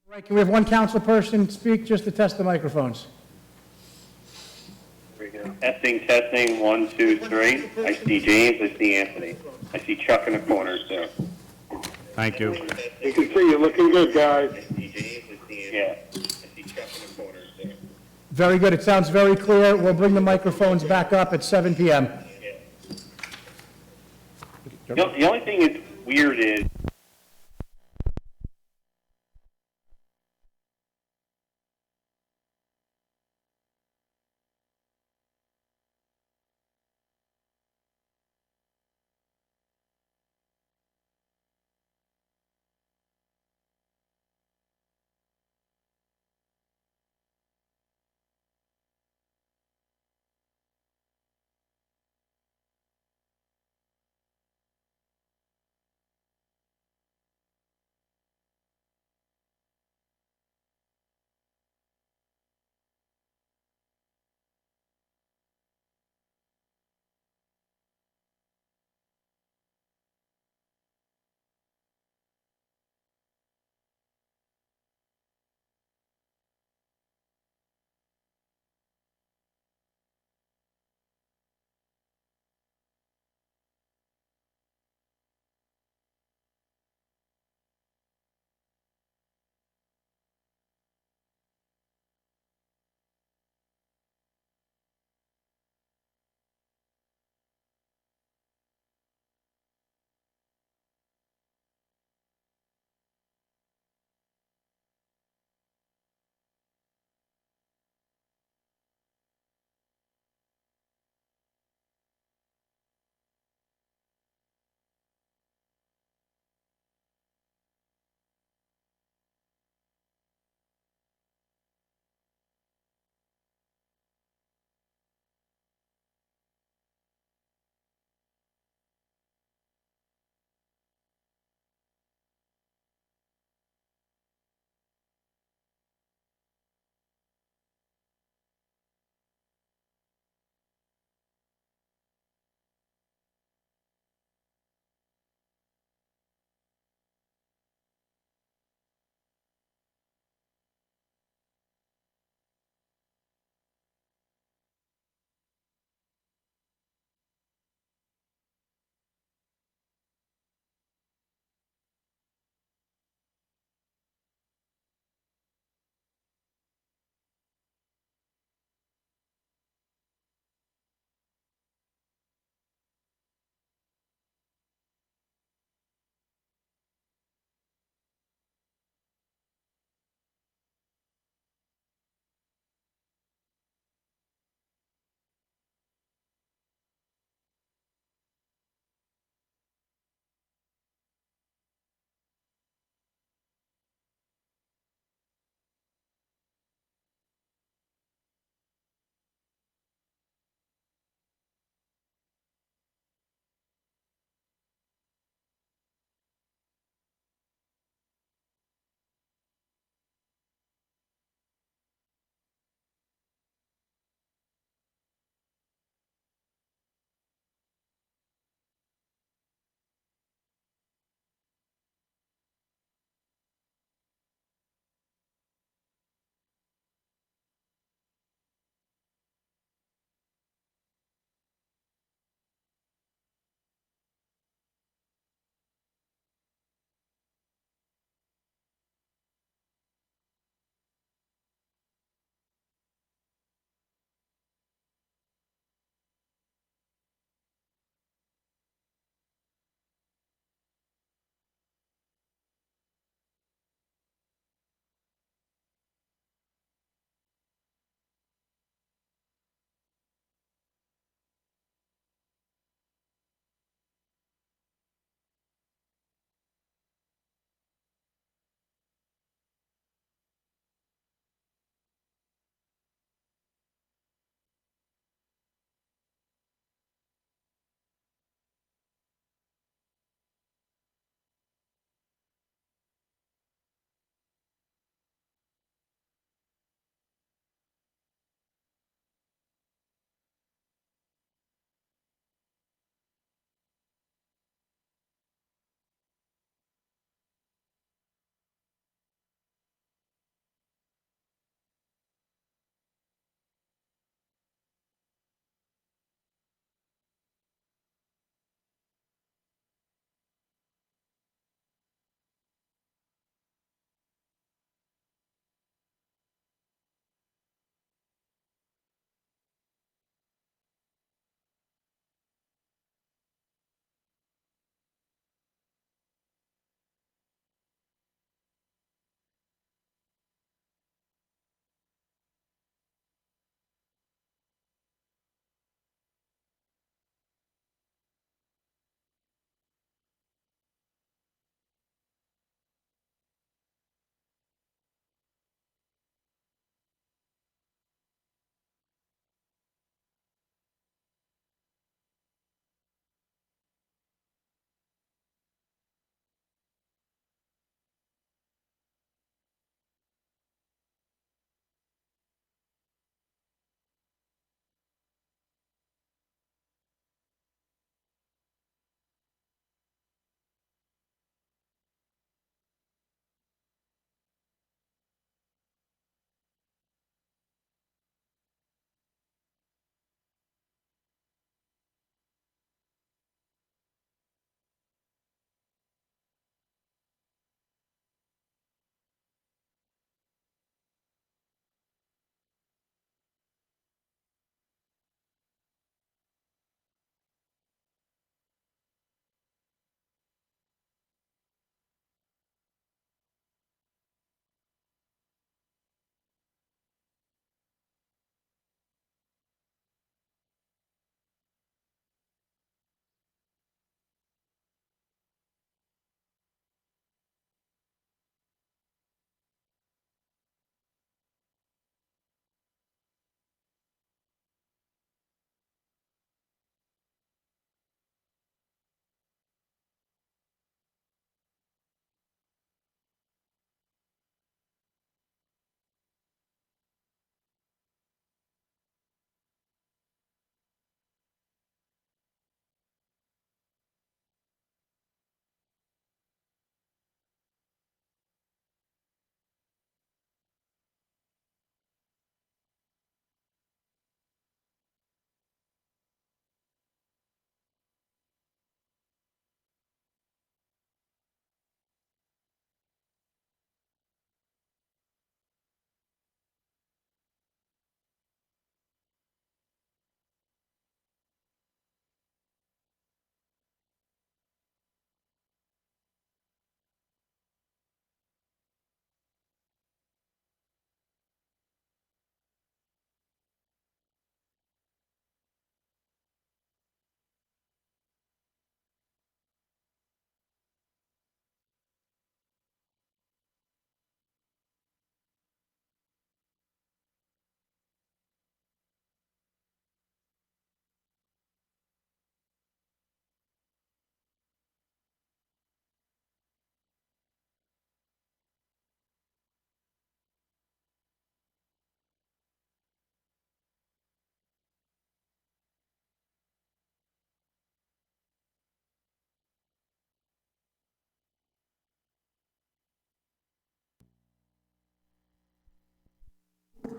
Right, can we have one council person speak just to test the microphones? There we go. Testing, 1, 2, 3. I see James, I see Anthony. I see Chuck in the corner, too. Thank you. You can see you're looking good, guys. I see James, I see Anthony. Yeah. I see Chuck in the corner, too. Very good, it sounds very clear. We'll bring the microphones back up at 7 PM. The only thing that's weird is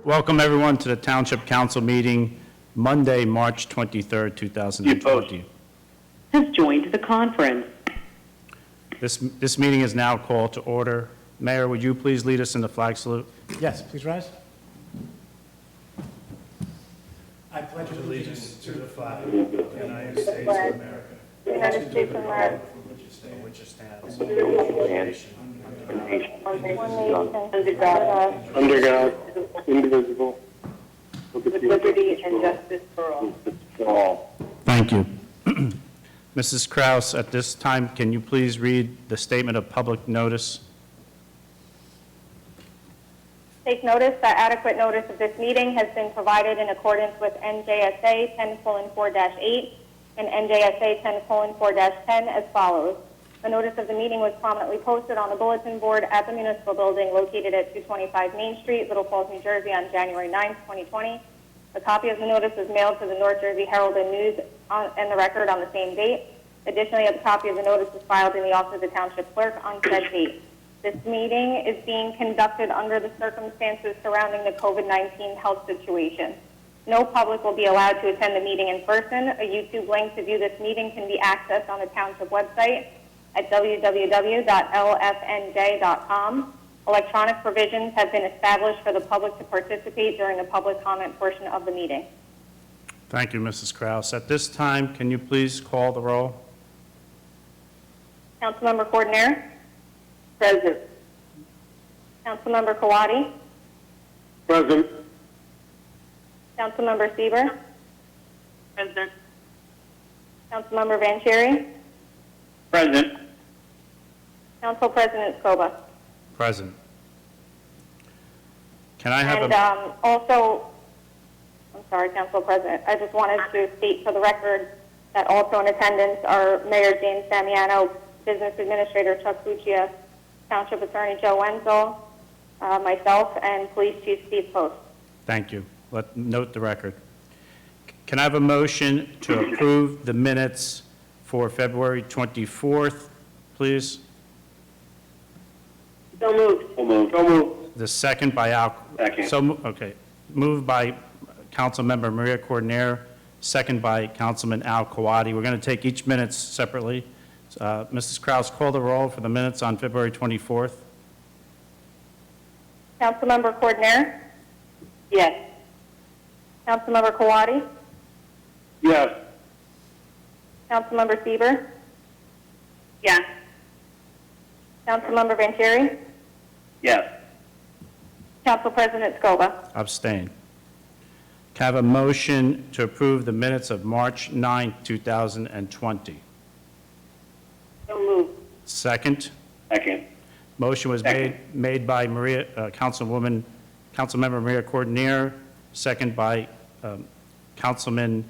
Welcome, everyone, to the Township Council meeting, Monday, March 23rd, 2020. Has joined the conference. This meeting is now called to order. Mayor, would you please lead us in the flag salute? Yes, please rise. I pledge allegiance to the flag of the United States of America, United States of America, which stands one nation, under God, indivisible, with liberty and justice for all. For all. Thank you. Mrs. Kraus, at this time, can you please read the statement of public notice? Take notice that adequate notice of this meeting has been provided in accordance with NJSA 10:4-8 and NJSA 10:4-10 as follows. A notice of the meeting was prominently posted on the bulletin board at the municipal building located at 225 Main Street, Little Falls, New Jersey on January 9, 2020. A copy of the notice was mailed to the North Jersey Herald and News and the Record on the same date. Additionally, a copy of the notice was filed in the office of the Township Clerk on said date. This meeting is being conducted under the circumstances surrounding the COVID-19 health situation. No public will be allowed to attend the meeting in person. A YouTube link to view this meeting can be accessed on the Township website at www.lfnj.com. Electronic provisions have been established for the public to participate during the public comment portion of the meeting. Thank you, Mrs. Kraus. At this time, can you please call the roll? Councilmember Coordinator? Present. Councilmember Kawadi? present, Councilmember Sieber, President. Councilmember Vanchery? Present. Council President Scoba. Present. Can I have And also, I'm sorry, Council President, I just wanted to state for the record that also in attendance are Mayor James Damiano, Business Administrator Chuck Cuccia, Township Attorney Joe Wenzel, myself, and Police Chief Steve Post. Thank you. Note the record. Can I have a motion to approve the minutes for February 24th, please? So moved. So moved. so moved, The second by Al. Second. Okay. Moved by Councilmember Maria Coordinator, second by Councilman Al Kawadi. We're going to take each minutes separately. Mrs. Kraus, call the roll for the minutes on February 24th. Councilmember Coordinator? Yes. Councilmember Kawadi? yes, Councilmember Sieber, Yes. Councilmember Vanchery? Yes. Council President Scoba. Abstain. Can I have a motion to approve the minutes of March 9th, 2020? So moved. Second. Second. Motion was made by Councilmember Maria Coordinator, second by Councilman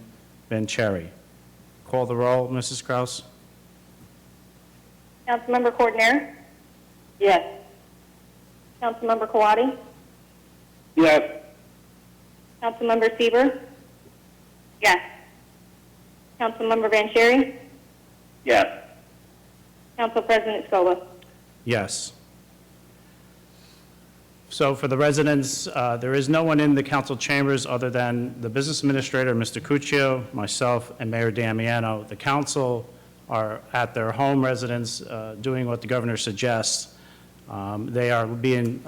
Vanchery. Call the roll, Mrs. Kraus. Councilmember Coordinator? Yes. Councilmember Kawadi? yes, Councilmember Sieber, Yes. Councilmember Vanchery? Yes. Council President Scoba. Yes. So for the residents, there is no one in the council chambers other than the business administrator, Mr. Cuccio, myself, and Mayor Damiano. The council are at their home residence doing what the governor suggests. They are being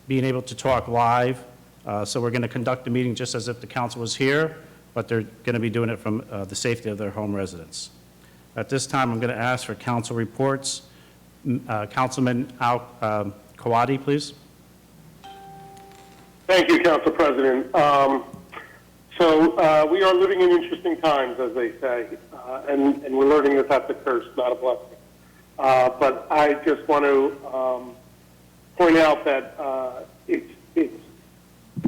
able to talk live, so we're going to conduct the meeting just as if the council was here, but they're going to be doing it from the safety of their home residence. At this time, I'm going to ask for council reports. Councilman Al Kawadi, please. thank you, Council President. We are living in interesting times, as they say, and we're learning that that's a curse, not a blessing. But I just want to point out that it's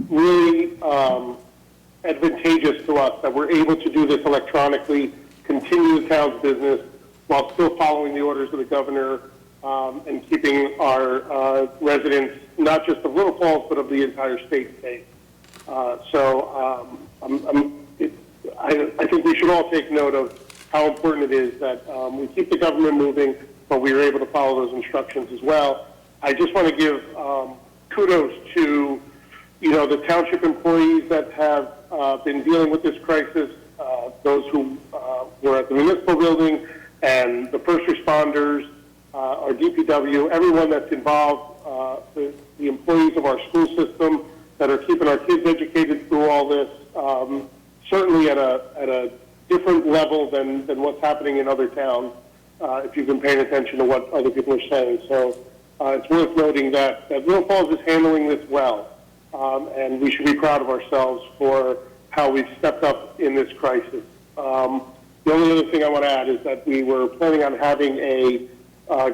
really advantageous to us that we're able to do this electronically, continue the town's business while still following the orders of the governor and keeping our residents, not just of Little Falls, but of the entire state safe. I think we should all take note of how important it is that we keep the government moving, but we are able to follow those instructions as well. I just want to give kudos to, the township employees that have been dealing with this crisis, those who were at the municipal building, and the first responders, our DPW, everyone that's involved, the employees of our school system that are keeping our kids educated through all this, certainly at a different level than what's happening in other towns, if you've been paying attention to what other people are saying. So it's worth noting that Little Falls is handling this well, and we should be proud of ourselves for how we've stepped up in this crisis. The only other thing I want to add is that we were planning on having a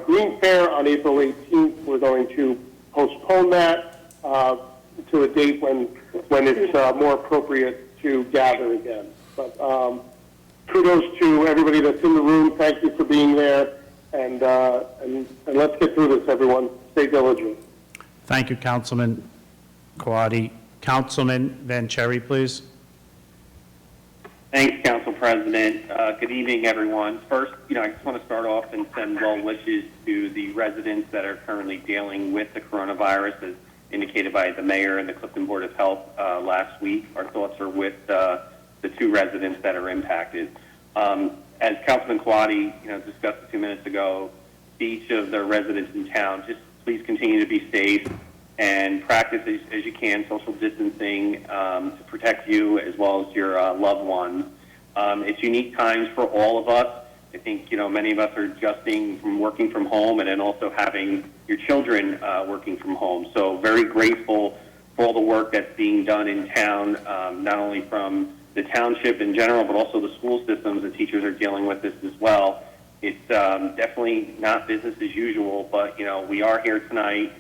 Green Fair on April 18th. We're going to postpone that to a date when it's more appropriate to gather again. But kudos to everybody that's in the room. Thank you for being there, and let's get through this, everyone. Stay diligent. Thank you, Councilman Quaddi. Councilman Vanchery, please. Thanks, Council President. Good evening, everyone. First, I just want to start off and send well wishes to the residents that are currently dealing with the coronavirus, as indicated by the mayor and the Clifton Board of Health last week. Our thoughts are with the two residents that are impacted. As Councilman Quaddi, discussed a few minutes ago, each of the residents in town, just please continue to be safe and practice as you can social distancing to protect you as well as your loved ones. It's unique times for all of us. I think, many of us are adjusting from working from home and then also having your children working from home. So very grateful for all the work that's being done in town, not only from the township in general, but also the school systems. The teachers are dealing with this as well. It's definitely not business as usual, but, we are here tonight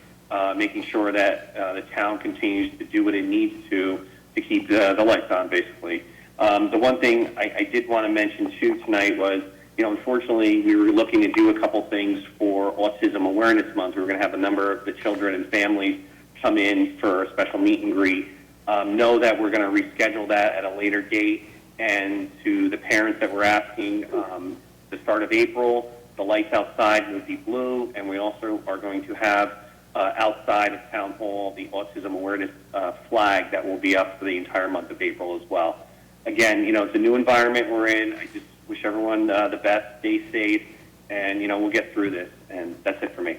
making sure that the town continues to do what it needs to keep the lights on, basically. The one thing I did want to mention, too, tonight was, unfortunately, we were looking to do a couple things for Autism Awareness Month. We were going to have a number of the children and families come in for a special meet and greet. Know that we're going to reschedule that at a later date. And to the parents that were asking, the start of April, the lights outside would be blue, and we also are going to have outside of Town Hall the Autism Awareness flag that will be up for the entire month of April as well. Again, it's a new environment we're in. I just wish everyone the best, stay safe, and, we'll get through this. And that's it for me.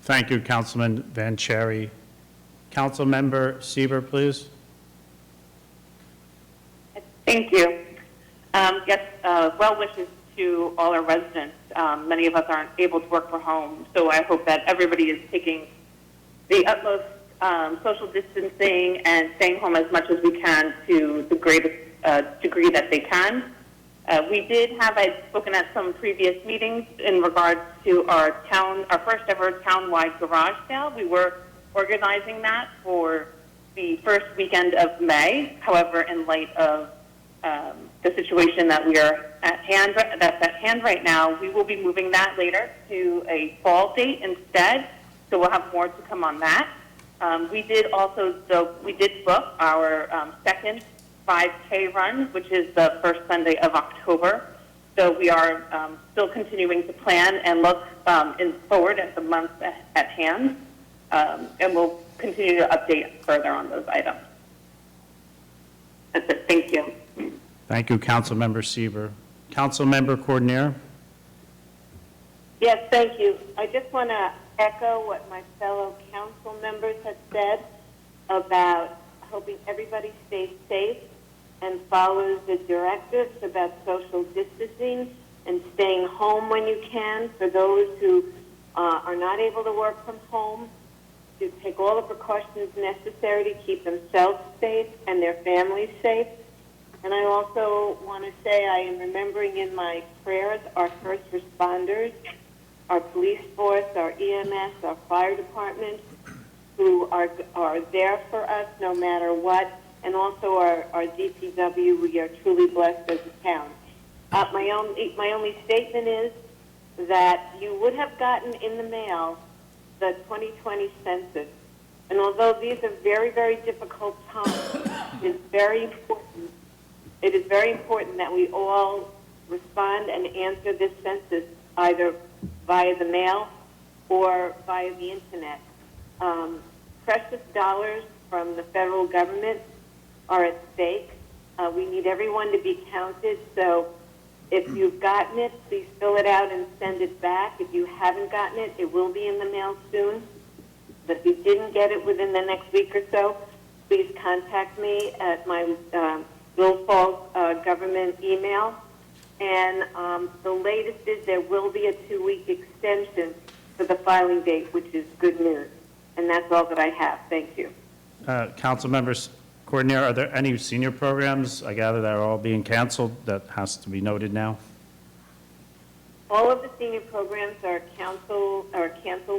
Thank you, Councilman Vanchery. Councilmember Sieber, please. Thank you. Yes, well wishes to all our residents. Many of us aren't able to work from home, so I hope that everybody is taking the utmost social distancing and staying home as much as we can to the greatest degree that they can. I'd spoken at some previous meetings in regards to our first ever town-wide garage sale. We were organizing that for the first weekend of May. However, in light of the situation that that's at hand right now, we will be moving that later to a fall date instead. So we'll have more to come on that. We did book our second 5K run, which is the first Sunday of October. So we are still continuing to plan and look forward at the months at hand, and we'll continue to update further on those items. That's it. Thank you. Thank you, Councilmember Sieber. Councilmember Cordonier. Yes, thank you. I just want to echo what my fellow council members have said about hoping everybody stays safe and follows the directives about social distancing and staying home when you can. For those who are not able to work from home, to take all the precautions necessary to keep themselves safe and their families safe. And I also want to say I am remembering in my prayers our first responders, our police force, our EMS, our fire department, who are there for us no matter what, and also our DPW. We are truly blessed as a town. My only statement is that you would have gotten in the mail the 2020 census. And although these are very, very difficult times, it is very important that we all respond and answer this census either via the mail or via the internet. Precious dollars from the federal government are at stake. We need everyone to be counted, so if you've gotten it, please fill it out and send it back. If you haven't gotten it, it will be in the mail soon. But if you didn't get it within the next week or so, please contact me at my Little Falls government email. And the latest is there will be a 2-week extension for the filing date, which is good news. And that's all that I have. Thank you. Council members, Coordinator, are there any senior programs, I gather, that are all being canceled that has to be noted now? All of the senior programs are canceled.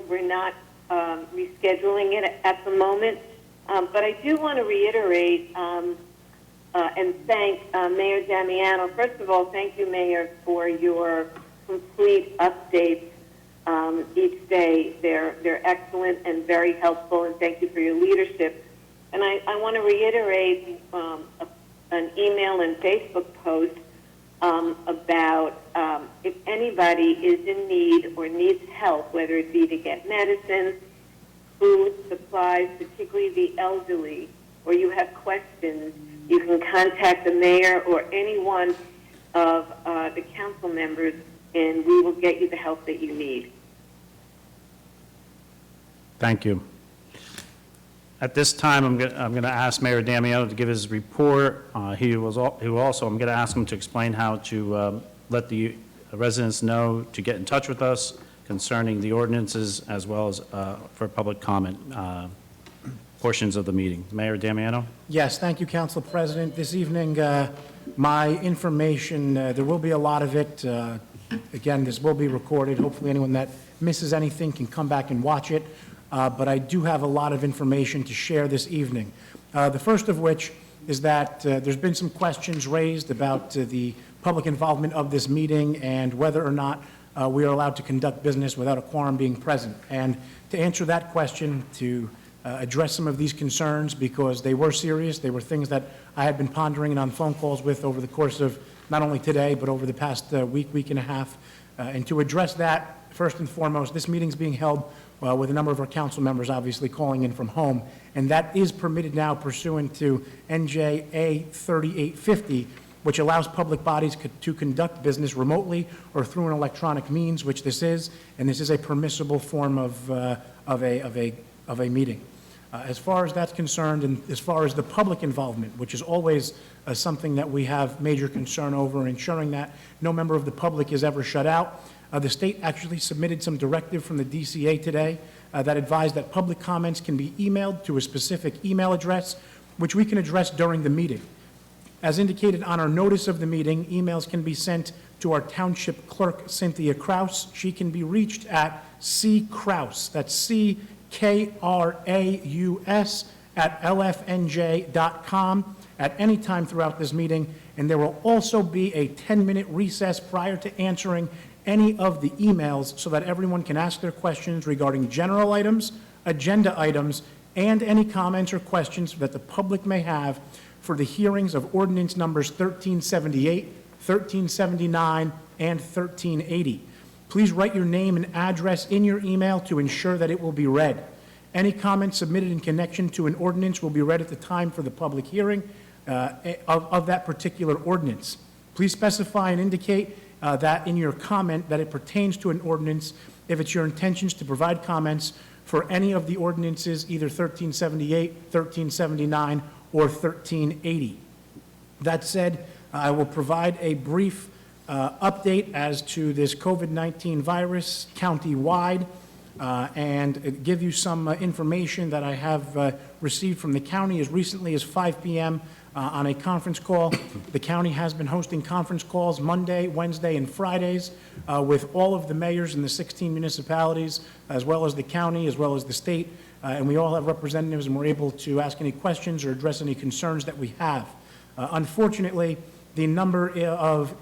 We're not rescheduling it at the moment. But I do want to reiterate and thank Mayor Damiano. First of all, thank you, Mayor, for your complete updates each day. They're excellent and very helpful, and thank you for your leadership. And I want to reiterate an email and Facebook post about if anybody is in need or needs help, whether it be to get medicine, food, supplies, particularly the elderly, or you have questions, you can contact the mayor or any one of the council members, and we will get you the help that you need. Thank you. At this time, I'm going to ask Mayor Damiano to give his report. He will also, I'm going to ask him to explain how to let the residents know to get in touch with us concerning the ordinances as well as for public comment portions of the meeting. Mayor Damiano? Yes, thank you, Council President. This evening, my information, there will be a lot of it. Again, this will be recorded. Hopefully anyone that misses anything can come back and watch it. But I do have a lot of information to share this evening. The first of which is that there's been some questions raised about the public involvement of this meeting and whether or not we are allowed to conduct business without a quorum being present. And to answer that question, to address some of these concerns, because they were serious, they were things that I had been pondering and on phone calls with over the course of not only today, but over the past week and a half. And to address that, first and foremost, this meeting's being held with a number of our council members obviously calling in from home, and that is permitted now pursuant to NJA 3850, which allows public bodies to conduct business remotely or through an electronic means, which this is, and this is a permissible form of a meeting. As far as that's concerned, and as far as the public involvement, which is always something that we have major concern over, ensuring that no member of the public is ever shut out. The state actually submitted some directive from the DCA today that advised that public comments can be emailed to a specific email address, which we can address during the meeting. As indicated on our notice of the meeting, emails can be sent to our Township Clerk, Cynthia Kraus. She can be reached at ckraus, that's C-K-R-A-U-S, at lfnj.com at any time throughout this meeting, and there will also be a 10-minute recess prior to answering any of the emails so that everyone can ask their questions regarding general items, agenda items, and any comments or questions that the public may have for the hearings of ordinance numbers 1378, 1379, and 1380. Please write your name and address in your email to ensure that it will be read. Any comments submitted in connection to an ordinance will be read at the time for the public hearing of that particular ordinance. Please specify and indicate that in your comment that it pertains to an ordinance if it's your intentions to provide comments for any of the ordinances, either 1378, 1379, or 1380. That said, I will provide a brief update as to this COVID-19 virus county-wide and give you some information that I have received from the county as recently as 5 p.m. On a conference call. The county has been hosting conference calls Monday, Wednesday, and Fridays with all of the mayors in the 16 municipalities, as well as the county, as well as the state, and we all have representatives, and we're able to ask any questions or address any concerns that we have. Unfortunately, the number of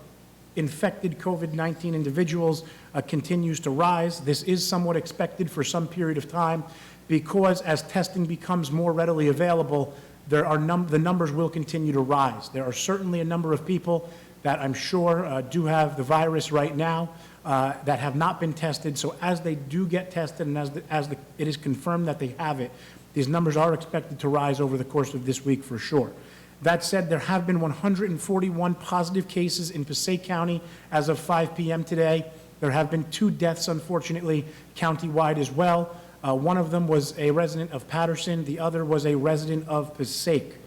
infected COVID-19 individuals continues to rise. This is somewhat expected for some period of time because as testing becomes more readily available, the numbers will continue to rise. There are certainly a number of people that I'm sure do have the virus right now that have not been tested. So as they do get tested and as it is confirmed that they have it, These numbers are expected to rise over the course of this week for sure. That said, there have been 141 positive cases in Passaic County as of 5 p.m. today. There have been 2 deaths, unfortunately, countywide as well. One of them was a resident of Patterson. The other was a resident of Passaic.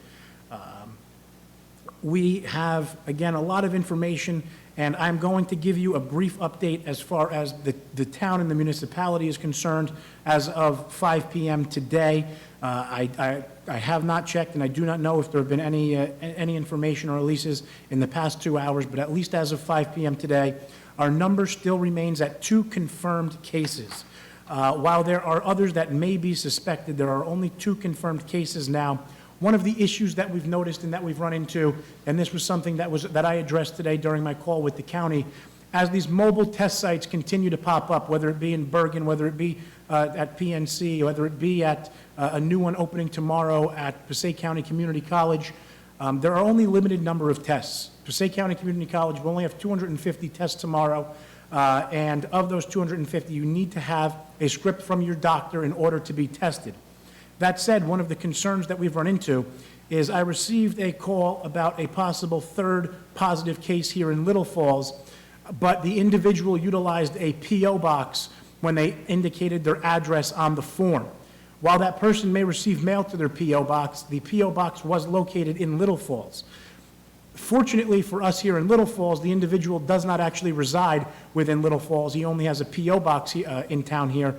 We have, again, a lot of information, and I'm going to give you a brief update as far as the town and the municipality is concerned as of 5 p.m. today. I have not checked, and I do not know if there have been any information or releases in the past 2 hours, but at least as of 5 p.m. today, our number still remains at 2 confirmed cases. While there are others that may be suspected, there are only 2 confirmed cases now. One of the issues that we've noticed and that we've run into, and this was something that I addressed today during my call with the county, as these mobile test sites continue to pop up, whether it be in Bergen, whether it be at PNC, whether it be at a new one opening tomorrow at Passaic County Community College, there are only limited number of tests. Passaic County Community College will only have 250 tests tomorrow, and of those 250, you need to have a script from your doctor in order to be tested. That said, one of the concerns that we've run into is I received a call about a possible 3rd positive case here in Little Falls, but the individual utilized a P.O. box when they indicated their address on the form. While that person may receive mail to their P.O. box, the P.O. box was located in Little Falls. Fortunately for us here in Little Falls, the individual does not actually reside within Little Falls. He only has a P.O. box in town here.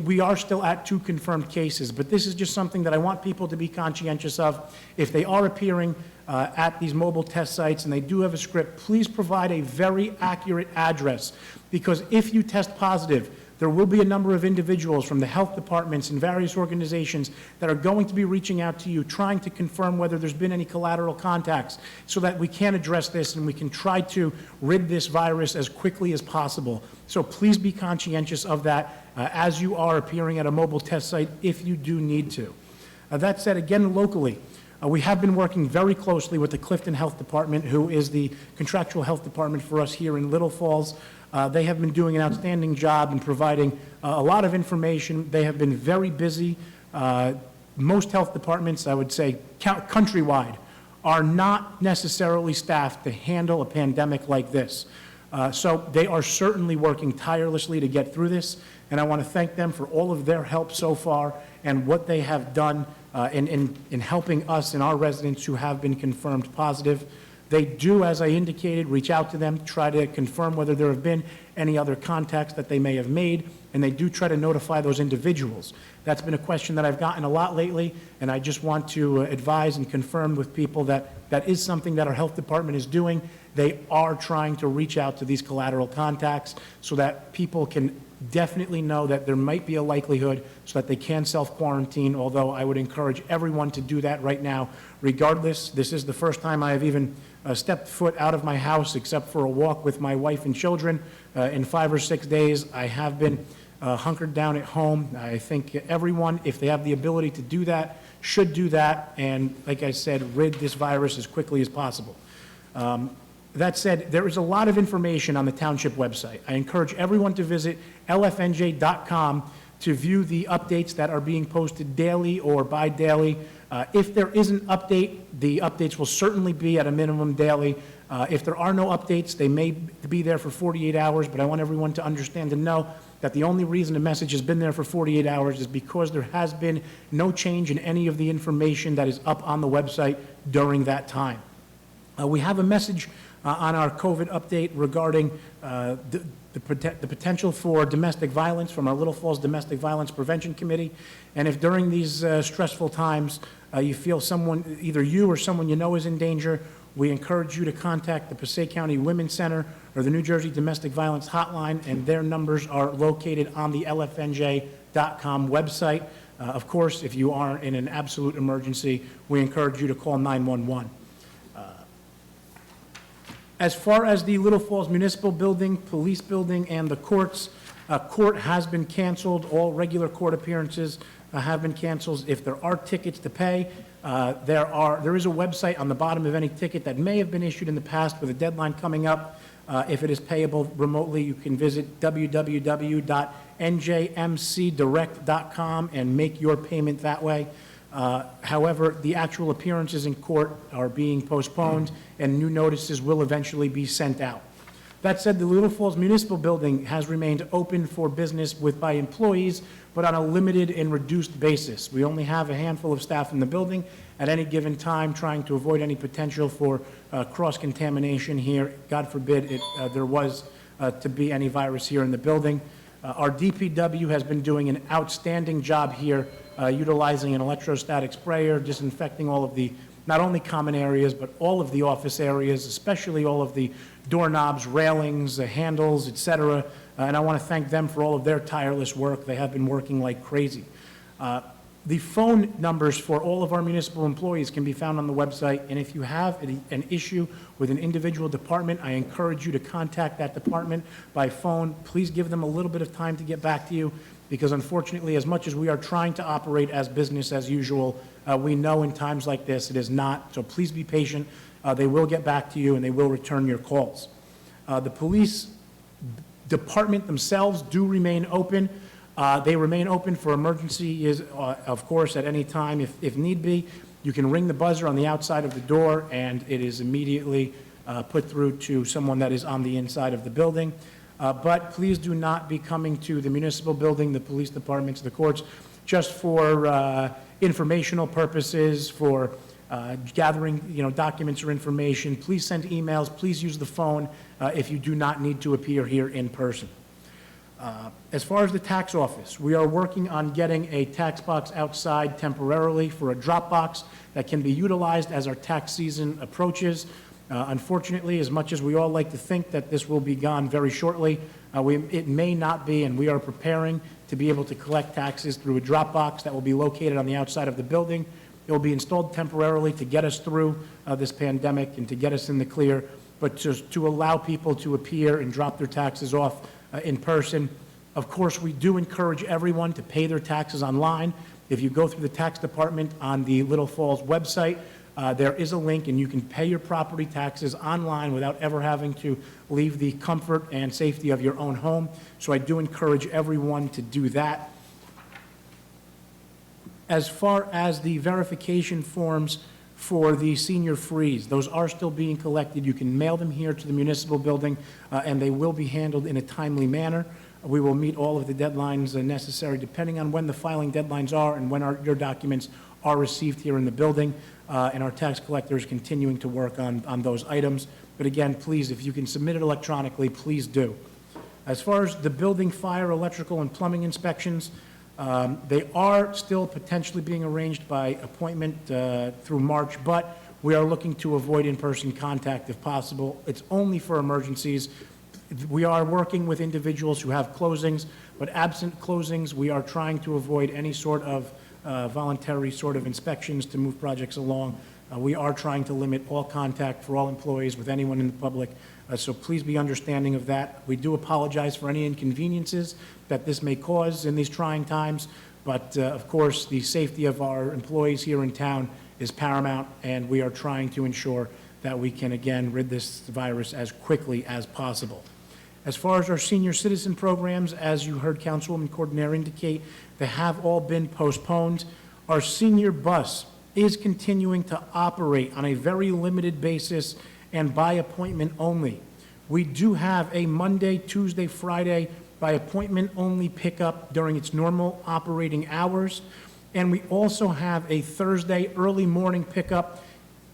We are still at 2 confirmed cases, but this is just something that I want people to be conscientious of. If they are appearing at these mobile test sites and they do have a script, please provide a very accurate address, because if you test positive, there will be a number of individuals from the health departments and various organizations that are going to be reaching out to you, trying to confirm whether there's been any collateral contacts, so that we can address this and we can try to rid this virus as quickly as possible. So please be conscientious of that as you are appearing at a mobile test site if you do need to. That said, again, locally, we have been working very closely with the Clifton Health Department, who is the contractual health department for us here in Little Falls. They have been doing an outstanding job in providing a lot of information. They have been very busy. Most health departments, I would say countrywide, are not necessarily staffed to handle a pandemic like this. So they are certainly working tirelessly to get through this, and I want to thank them for all of their help so far and what they have done in helping us and our residents who have been confirmed positive. They do, as I indicated, reach out to them, try to confirm whether there have been any other contacts that they may have made, and they do try to notify those individuals. That's been a question that I've gotten a lot lately, and I just want to advise and confirm with people that that is something that our health department is doing. They are trying to reach out to these collateral contacts so that people can definitely know that there might be a likelihood so that they can self-quarantine, although I would encourage everyone to do that right now. Regardless, this is the first time I have even stepped foot out of my house except for a walk with my wife and children in 5 or 6 days. I have been hunkered down at home. I think everyone, if they have the ability to do that, should do that, and like I said, rid this virus as quickly as possible. That said, there is a lot of information on the Township website. I encourage everyone to visit lfnj.com to view the updates that are being posted daily or bi-daily. If there is an update, the updates will certainly be at a minimum daily. If there are no updates, they may be there for 48 hours, but I want everyone to understand and know that the only reason a message has been there for 48 hours is because there has been no change in any of the information that is up on the website during that time. We have a message on our COVID update regarding the potential for domestic violence from our Little Falls Domestic Violence Prevention Committee. And if during these stressful times you feel someone, either you or someone you know is in danger, we encourage you to contact the Passaic County Women's Center or the New Jersey Domestic Violence Hotline, and their numbers are located on the lfnj.com website. Of course, if you are in an absolute emergency, we encourage you to call 911. As far as the Little Falls Municipal Building, Police Building, and the courts, court has been canceled. All regular court appearances have been canceled. If there are tickets to pay, there is a website on the bottom of any ticket that may have been issued in the past with a deadline coming up. If it is payable remotely, you can visit www.njmcdirect.com and make your payment that way. However, the actual appearances in court are being postponed, and new notices will eventually be sent out. That said, the Little Falls Municipal Building has remained open for business by employees, but on a limited and reduced basis. We only have a handful of staff in the building at any given time, trying to avoid any potential for cross-contamination here. God forbid there was to be any virus here in the building. Our DPW has been doing an outstanding job here, utilizing an electrostatic sprayer, disinfecting all of the, not only common areas, but all of the office areas, especially all of the doorknobs, railings, handles, et cetera. And I want to thank them for all of their tireless work. They have been working like crazy. The phone numbers for all of our municipal employees can be found on the website, and if you have an issue with an individual department, I encourage you to contact that department by phone. Please give them a little bit of time to get back to you, because unfortunately, as much as we are trying to operate as business as usual, we know in times like this it is not, so please be patient. They will get back to you, and they will return your calls. The police department themselves do remain open. They remain open for emergencies, of course, at any time if need be. You can ring the buzzer on the outside of the door, and it is immediately put through to someone that is on the inside of the building. But please do not be coming to the municipal building, the police departments, the courts, just for informational purposes, for gathering, documents or information. Please send emails. Please use the phone if you do not need to appear here in person. As far as the tax office, we are working on getting a tax box outside temporarily for a drop box that can be utilized as our tax season approaches. Unfortunately, as much as we all like to think that this will be gone very shortly, it may not be, and we are preparing to be able to collect taxes through a drop box that will be located on the outside of the building. It will be installed temporarily to get us through this pandemic and to get us in the clear, but to allow people to appear and drop their taxes off in person. Of course, we do encourage everyone to pay their taxes online. If you go through the tax department on the Little Falls website, there is a link, and you can pay your property taxes online without ever having to leave the comfort and safety of your own home. So I do encourage everyone to do that. As far as the verification forms for the senior freeze, those are still being collected. You can mail them here to the municipal building, and they will be handled in a timely manner. We will meet all of the deadlines necessary depending on when the filing deadlines are and when your documents are received here in the building, and our tax collector is continuing to work on those items. But again, please, if you can submit it electronically, please do. As far as the building, fire, electrical, and plumbing inspections, they are still potentially being arranged by appointment through March, but we are looking to avoid in-person contact if possible. It's only for emergencies. We are working with individuals who have closings, but absent closings, we are trying to avoid any sort of voluntary sort of inspections to move projects along. We are trying to limit all contact for all employees with anyone in the public, so please be understanding of that. We do apologize for any inconveniences that this may cause in these trying times, but of course, the safety of our employees here in town is paramount, and we are trying to ensure that we can, again, rid this virus as quickly as possible. As far as our senior citizen programs, as you heard Councilwoman Cordonnier indicate, they have all been postponed. Our senior bus is continuing to operate on a very limited basis and by appointment only. We do have a Monday, Tuesday, Friday by appointment only pickup during its normal operating hours. And we also have a Thursday early morning pickup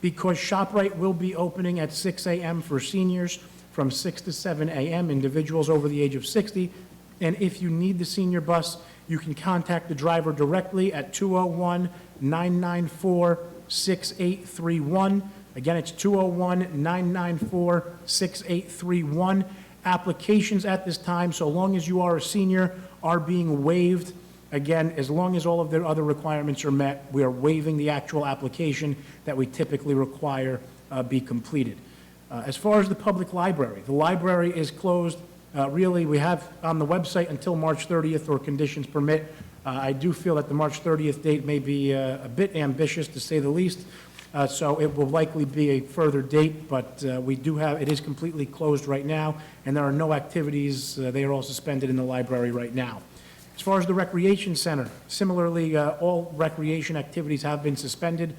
because ShopRite will be opening at 6 a.m. for seniors, from 6 to 7 a.m., individuals over the age of 60. And if you need the senior bus, you can contact the driver directly at 201-994-6831. Again, it's 201-994-6831. Applications at this time, so long as you are a senior, are being waived. Again, as long as all of their other requirements are met, we are waiving the actual application that we typically require be completed. As far as the public library, the library is closed. Really, we have on the website until March 30th or conditions permit. I do feel that the March 30th date may be a bit ambitious, to say the least, so it will likely be a further date, but we do have, it is completely closed right now, and there are no activities. They are all suspended in the library right now. As far as the recreation center, similarly, all recreation activities have been suspended.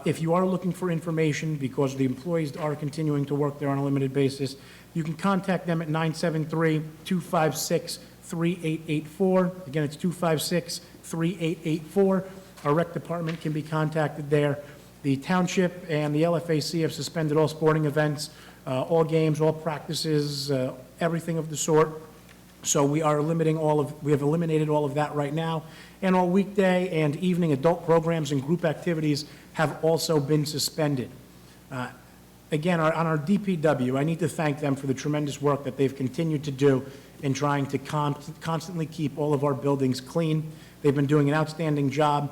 If you are looking for information, because the employees are continuing to work there on a limited basis, you can contact them at 973-256-3884. Again, it's 256-3884. Our rec department can be contacted there. The Township and the LFAC have suspended all sporting events, all games, all practices, everything of the sort. So we have eliminated all of that right now. And all weekday and evening adult programs and group activities have also been suspended. Again, on our DPW, I need to thank them for the tremendous work that they've continued to do in trying to constantly keep all of our buildings clean. They've been doing an outstanding job.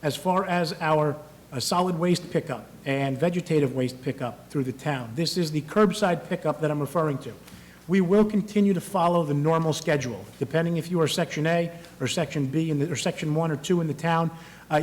As far as our solid waste pickup and vegetative waste pickup through the town, this is the curbside pickup that I'm referring to. We will continue to follow the normal schedule. Depending if you are Section A or Section B or Section 1 or 2 in the town,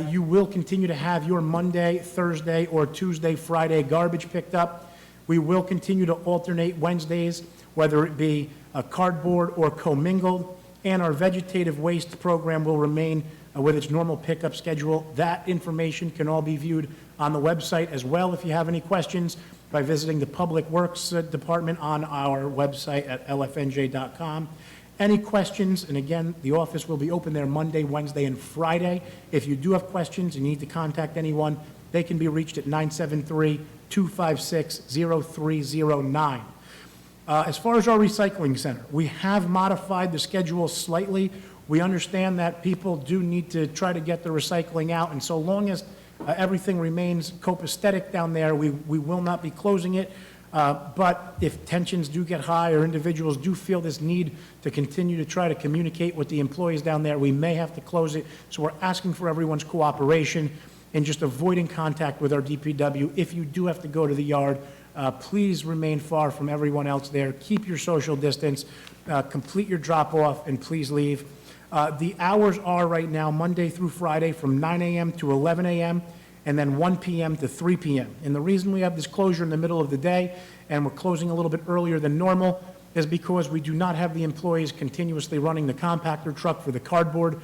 you will continue to have your Monday, Thursday, or Tuesday, Friday garbage picked up. We will continue to alternate Wednesdays, whether it be cardboard or commingled, and our vegetative waste program will remain with its normal pickup schedule. That information can all be viewed on the website as well if you have any questions by visiting the Public Works Department on our website at lfnj.com. Any questions, and again, the office will be open there Monday, Wednesday, and Friday. If you do have questions and you need to contact anyone, they can be reached at 973-256-0309. As far as our recycling center, we have modified the schedule slightly. We understand that people do need to try to get the recycling out, and so long as everything remains copacetic down there, we will not be closing it. But if tensions do get high or individuals do feel this need to continue to try to communicate with the employees down there, we may have to close it. So we're asking for everyone's cooperation and just avoiding contact with our DPW. If you do have to go to the yard, please remain far from everyone else there. Keep your social distance, complete your drop-off, and please leave. The hours are right now Monday through Friday from 9 a.m. to 11 a.m. and then 1 p.m. to 3 p.m. And the reason we have this closure in the middle of the day and we're closing a little bit earlier than normal is because we do not have the employees continuously running the compactor truck for the cardboard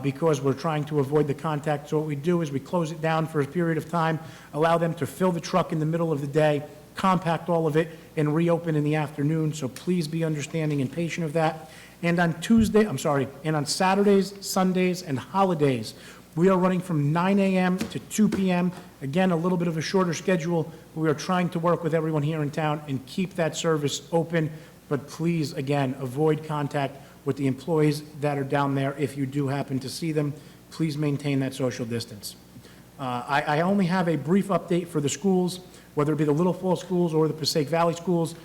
because we're trying to avoid the contact. So what we do is we close it down for a period of time, allow them to fill the truck in the middle of the day, compact all of it, and reopen in the afternoon. So please be understanding and patient of that. And on Saturdays, Sundays, and holidays, we are running from 9 a.m. to 2 p.m. Again, a little bit of a shorter schedule, but we are trying to work with everyone here in town and keep that service open. But please, again, avoid contact with the employees that are down there. If you do happen to see them, please maintain that social distance. I only have a brief update for the schools, whether it be the Little Falls schools or the Passaic Valley schools.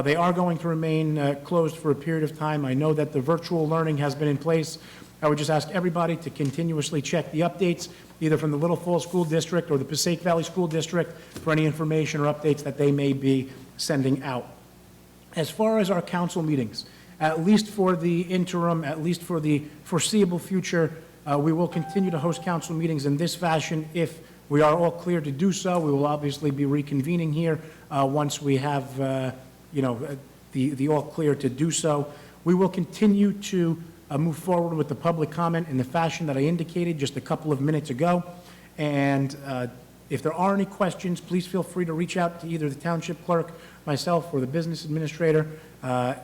They are going to remain closed for a period of time. I know that the virtual learning has been in place. I would just ask everybody to continuously check the updates, either from the Little Falls School District or the Passaic Valley School District, for any information or updates that they may be sending out. As far as our council meetings, at least for the interim, at least for the foreseeable future, we will continue to host council meetings in this fashion. If we are all clear to do so, we will obviously be reconvening here once we have the all clear to do so. We will continue to move forward with the public comment in the fashion that I indicated just a couple of minutes ago. And if there are any questions, please feel free to reach out to either the township clerk, myself, or the business administrator,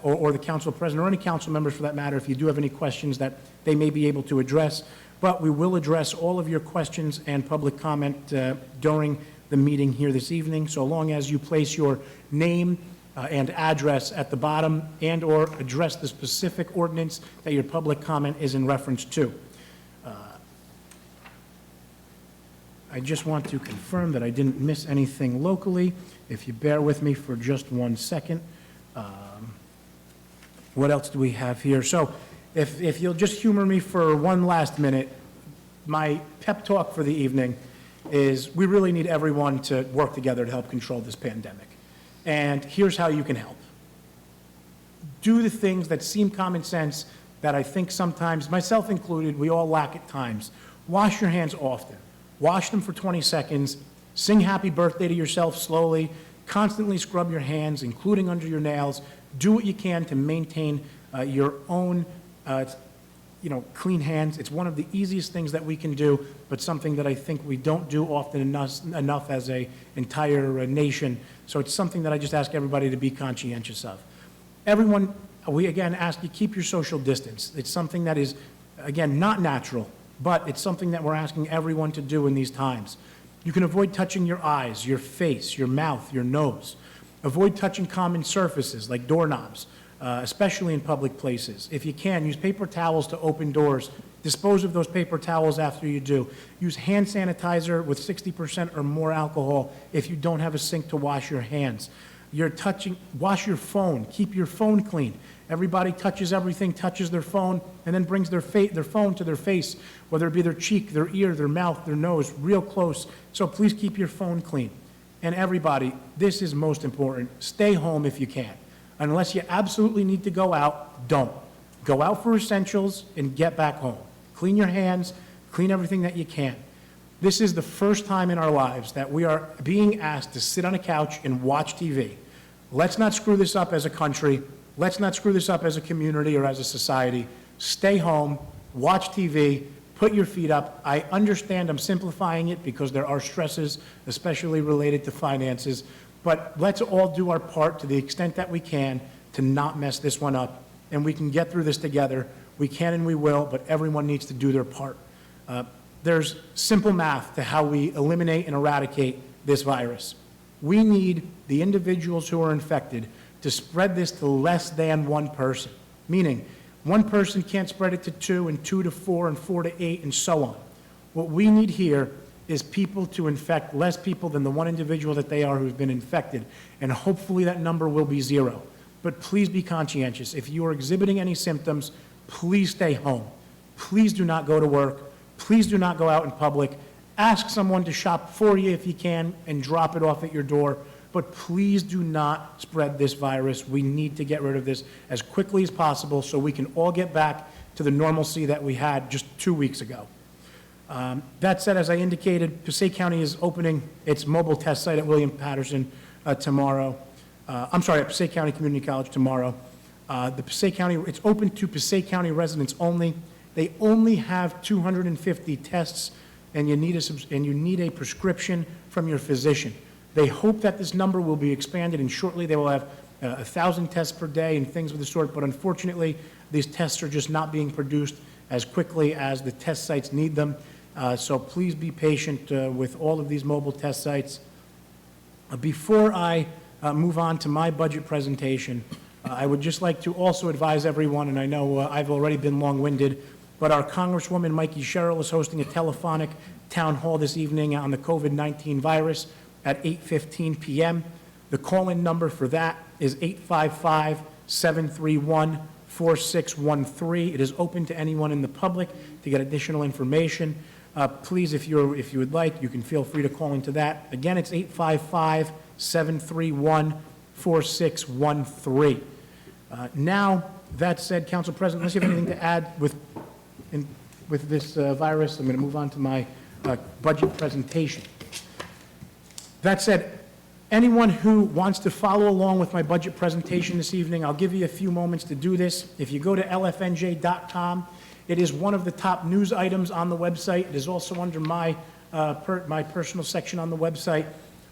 or the council president, or any council members for that matter, if you do have any questions that they may be able to address. But we will address all of your questions and public comment during the meeting here this evening, so long as you place your name and address at the bottom and or address the specific ordinance that your public comment is in reference to. I just want to confirm that I didn't miss anything locally. If you bear with me for just 1 second. What else do we have here? So if you'll just humor me for one last minute, my pep talk for the evening is we really need everyone to work together to help control this pandemic. And here's how you can help. Do the things that seem common sense that I think sometimes, myself included, we all lack at times. Wash your hands often. Wash them for 20 seconds Sing happy birthday to yourself slowly. Constantly scrub your hands, including under your nails. Do what you can to maintain your own clean hands. It's one of the easiest things that we can do, but something that I think we don't do often enough as an entire nation. So it's something that I just ask everybody to be conscientious of. Everyone, we again ask you keep your social distance. It's something that is, again, not natural, but it's something that we're asking everyone to do in these times. You can avoid touching your eyes, your face, your mouth, your nose. Avoid touching common surfaces like doorknobs, especially in public places. If you can, use paper towels to open doors. Dispose of those paper towels after you do. Use hand sanitizer with 60% or more alcohol if you don't have a sink to wash your hands. Wash your phone. Keep your phone clean. Everybody touches everything, touches their phone, and then brings their phone to their face, whether it be their cheek, their ear, their mouth, their nose, real close. So please keep your phone clean. And everybody, this is most important. Stay home if you can. Unless you absolutely need to go out, don't. Go out for essentials and get back home. Clean your hands, clean everything that you can. This is the first time in our lives that we are being asked to sit on a couch and watch TV. Let's not screw this up as a country. Let's not screw this up as a community or as a society. Stay home, watch TV, put your feet up. I understand I'm simplifying it because there are stresses, especially related to finances, but let's all do our part to the extent that we can to not mess this one up, and we can get through this together. We can and we will, but everyone needs to do their part. There's simple math to how we eliminate and eradicate this virus. We need the individuals who are infected to spread this to less than one person, meaning one person can't spread it to 2, and 2 to 4, and 4 to 8, and so on. What we need here is people to infect less people than the one individual that they are who's been infected, and hopefully that number will be 0. But please be conscientious. If you are exhibiting any symptoms, please stay home. Please do not go to work. Please do not go out in public. Ask someone to shop for you if you can and drop it off at your door. But please do not spread this virus. We need to get rid of this as quickly as possible so we can all get back to the normalcy that we had just 2 weeks ago. That said, as I indicated, Passaic County is opening its mobile test site at William Patterson tomorrow. At Passaic County Community College tomorrow. It's open to Passaic County residents only. They only have 250 tests, and you need a prescription from your physician. They hope that this number will be expanded, and shortly they will have 1,000 tests per day and things of the sort, but unfortunately, these tests are just not being produced as quickly as the test sites need them. So please be patient with all of these mobile test sites. Before I move on to my budget presentation, I would just like to also advise everyone, and I know I've already been long-winded, but our Congresswoman Mikey Sherrill is hosting a telephonic town hall this evening on the COVID-19 virus at 8:15 p.m. The call-in number for that is 855-731-4613. It is open to anyone in the public to get additional information. Please, if you would like, you can feel free to call into that. Again, it's 855-731-4613. Now, that said, Council President, unless you have anything to add with this virus, I'm going to move on to my budget presentation. That said, anyone who wants to follow along with my budget presentation this evening, I'll give you a few moments to do this. If you go to lfnj.com, it is one of the top news items on the website. It is also under my personal section on the website.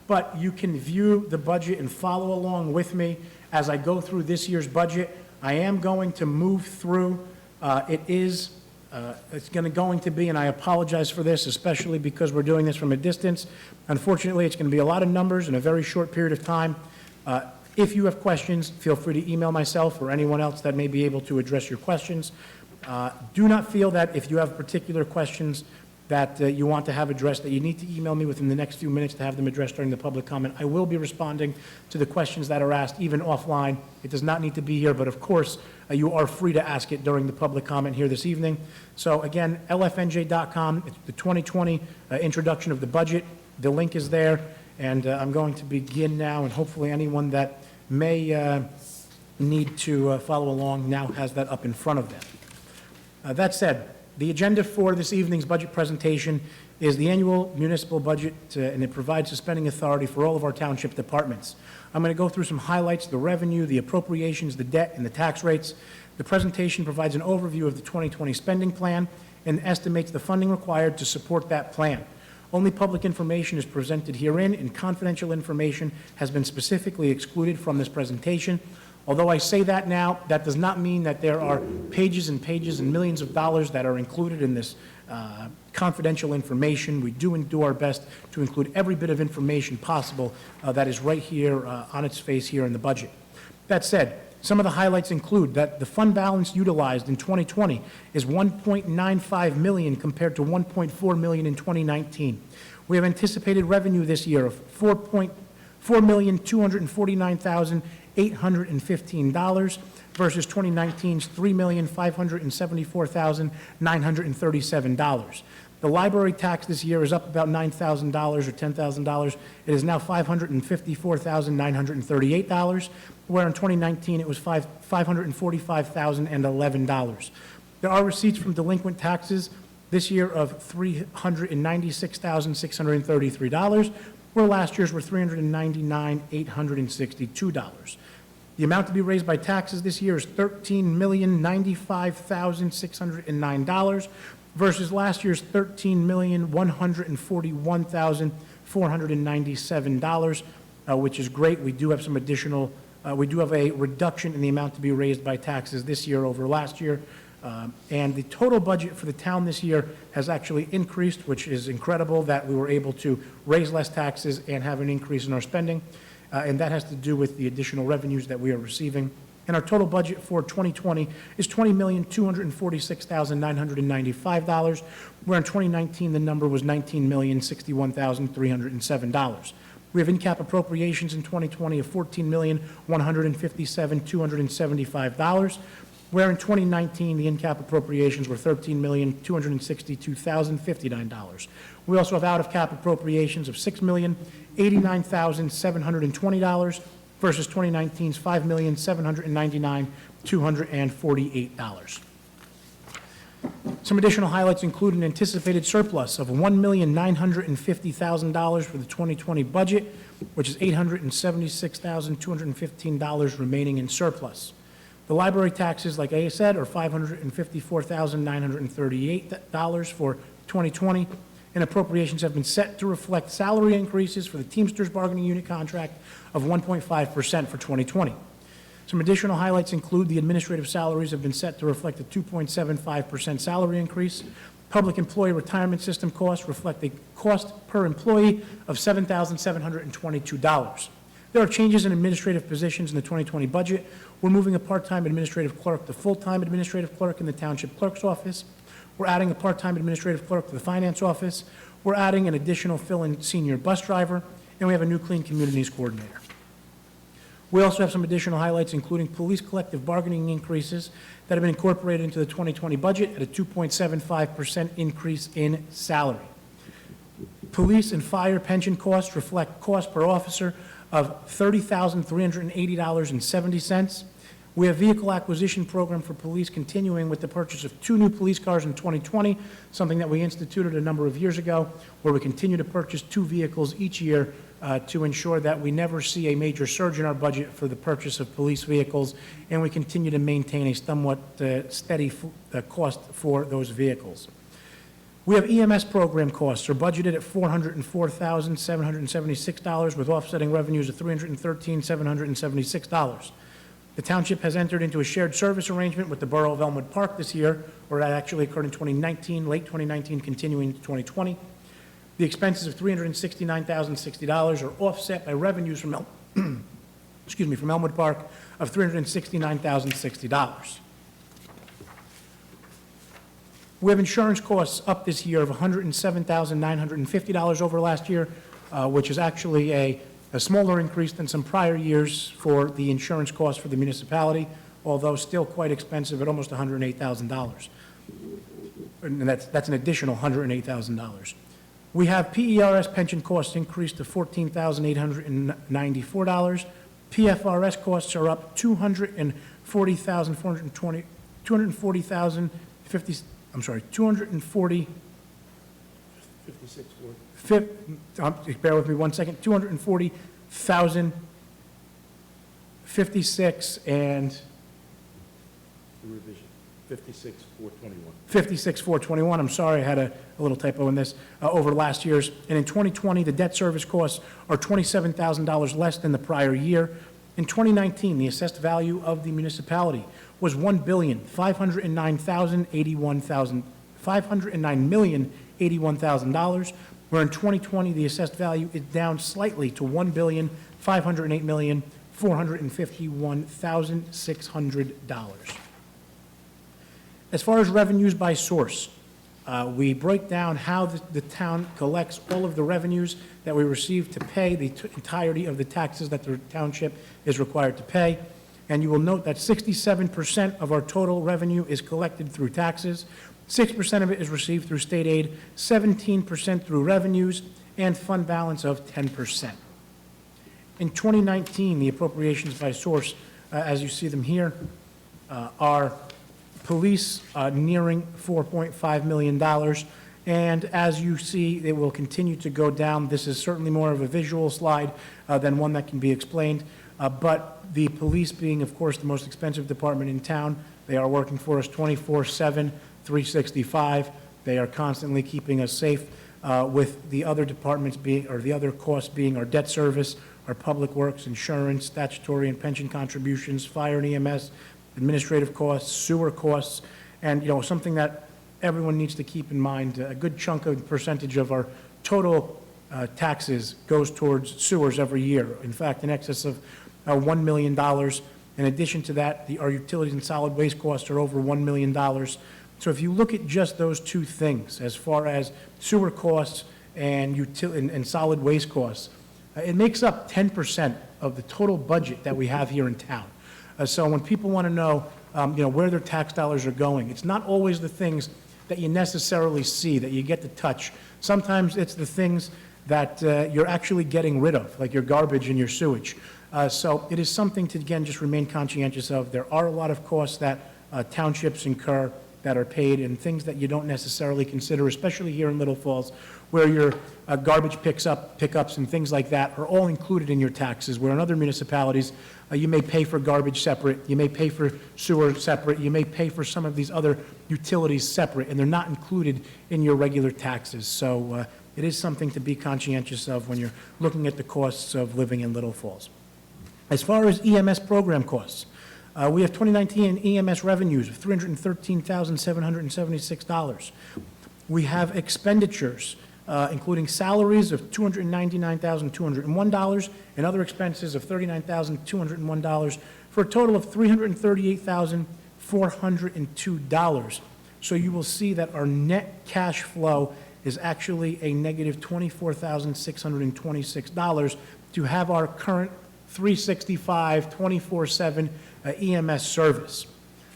But you can view the budget and follow along with me as I go through this year's budget. I am going to move through. It's going to be, and I apologize for this, especially because we're doing this from a distance. Unfortunately, it's going to be a lot of numbers in a very short period of time. If you have questions, feel free to email myself or anyone else that may be able to address your questions. Do not feel that if you have particular questions that you want to have addressed, that you need to email me within the next few minutes to have them addressed during the public comment. I will be responding to the questions that are asked, even offline. It does not need to be here, but of course, you are free to ask it during the public comment here this evening. So again, lfnj.com, it's the 2020 introduction of the budget. The link is there, and I'm going to begin now, and hopefully anyone that may need to follow along now has that up in front of them. That said, The agenda for this evening's budget presentation is the annual municipal budget, and it provides the spending authority for all of our township departments. I'm going to go through some highlights, the revenue, the appropriations, the debt, and the tax rates. The presentation provides an overview of the 2020 spending plan and estimates the funding required to support that plan. Only public information is presented herein, and confidential information has been specifically excluded from this presentation. Although I say that now, that does not mean that there are pages and pages and millions of dollars that are included in this confidential information. We do our best to include every bit of information possible that is right here on its face here in the budget. That said, some of the highlights include that the fund balance utilized in 2020 is $1.95 million compared to $1.4 million in 2019. We have anticipated revenue this year of $4,249,815 versus 2019's $3,574,937. The library tax this year is up about $9,000 or $10,000. It is now $554,938, where in 2019 it was $545,011. There are receipts from delinquent taxes this year of $396,633, where last year's were $399,862. The amount to be raised by taxes this year is $13,095,609 versus last year's $13,141,497, which is great. We do have some additional, we do have a reduction in the amount to be raised by taxes this year over last year. And the total budget for the town this year has actually increased, which is incredible that we were able to raise less taxes and have an increase in our spending. And that has to do with the additional revenues that we are receiving. And our total budget for 2020 is $20,246,995, where in 2019 the number was $19,061,307. We have in-cap appropriations in 2020 of $14,157,275, where in 2019 the in-cap appropriations were $13,262,059. We also have out-of-cap appropriations of $6,089,720 versus 2019's $5,799,248. Some additional highlights include an anticipated surplus of $1,950,000 for the 2020 budget, which is $876,215 remaining in surplus. The library taxes, like I said, are $554,938 for 2020, and appropriations have been set to reflect salary increases for the Teamsters bargaining unit contract of 1.5% for 2020. Some additional highlights include the administrative salaries have been set to reflect a 2.75% salary increase. Public employee retirement system costs reflect a cost per employee of $7,722. There are changes in administrative positions in the 2020 budget. We're moving a part-time administrative clerk to full-time administrative clerk in the Township Clerk's office. We're adding a part-time administrative clerk to the finance office. We're adding an additional fill-in senior bus driver, and we have a new clean communities coordinator. We also have some additional highlights, including police collective bargaining increases that have been incorporated into the 2020 budget at a 2.75% increase in salary. Police and fire pension costs reflect cost per officer of $30,380.70. We have vehicle acquisition program for police continuing with the purchase of 2 new police cars in 2020, something that we instituted a number of years ago, where we continue to purchase 2 vehicles each year to ensure that we never see a major surge in our budget for the purchase of police vehicles, and we continue to maintain a somewhat steady cost for those vehicles. We have EMS program costs are budgeted at $404,776 with offsetting revenues of $313,776. The township has entered into a shared service arrangement with the Borough of Elmwood Park this year, or that actually occurred in 2019, late 2019, continuing to 2020. The expenses of $369,060 are offset by revenues from from Elmwood Park of $369,060. We have insurance costs up this year of $107,950 over last year, which is actually a smaller increase than some prior years for the insurance costs for the municipality, although still quite expensive at almost $108,000. And that's an additional $108,000. We have PERS pension costs increased to $14,894. PFRS costs are up $240,050 I'm sorry, 240, 56, bear with me one second, 240,056 and the revision, 56, 421. 56,421, I'm sorry, I had a little typo in this, over last year's. And in 2020, the debt service costs are $27,000 less than the prior year. In 2019, the assessed value of the municipality was $509,081,000, where in 2020, the assessed value is down slightly to $1,508,451,600. As far as revenues by source, we break down how the town collects all of the revenues that we receive to pay the entirety of the taxes that the township is required to pay. And you will note that 67% of our total revenue is collected through taxes, 6% of it is received through state aid, 17% through revenues, and fund balance of 10%. In 2019, the appropriations by source, as you see them here, are police nearing $4.5 million. And as you see, they will continue to go down. This is certainly more of a visual slide than one that can be explained. But the police being, of course, the most expensive department in town, they are working for us 24/7, 365. They are constantly keeping us safe, with the other departments being, or the other costs being our debt service, our public works, insurance, statutory and pension contributions, fire and EMS, administrative costs, sewer costs, and, something that everyone needs to keep in mind, a good chunk of percentage of our total taxes goes towards sewers every year. In fact, in excess of $1 million. In addition to that, our utilities and solid waste costs are over $1 million. So if you look at just those two things, as far as sewer costs and solid waste costs, it makes up 10% of the total budget that we have here in town. So when people want to know, where their tax dollars are going, it's not always the things that you necessarily see, that you get to touch. Sometimes it's the things that you're actually getting rid of, like your garbage and your sewage. So it is something to, again, just remain conscientious of. There are a lot of costs that townships incur that are paid, and things that you don't necessarily consider, especially here in Little Falls, where your garbage pickups and things like that are all included in your taxes, where in other municipalities, you may pay for garbage separate, you may pay for sewer separate, you may pay for some of these other utilities separate, and they're not included in your regular taxes. So it is something to be conscientious of when you're looking at the costs of living in Little Falls. As far as EMS program costs, we have 2019 EMS revenues of $313,776. We have expenditures, including salaries of $299,201 and other expenses of $39,201 for a total of $338,402. So you will see that our net cash flow is actually a negative $24,626 to have our current 365, 24/7 EMS service.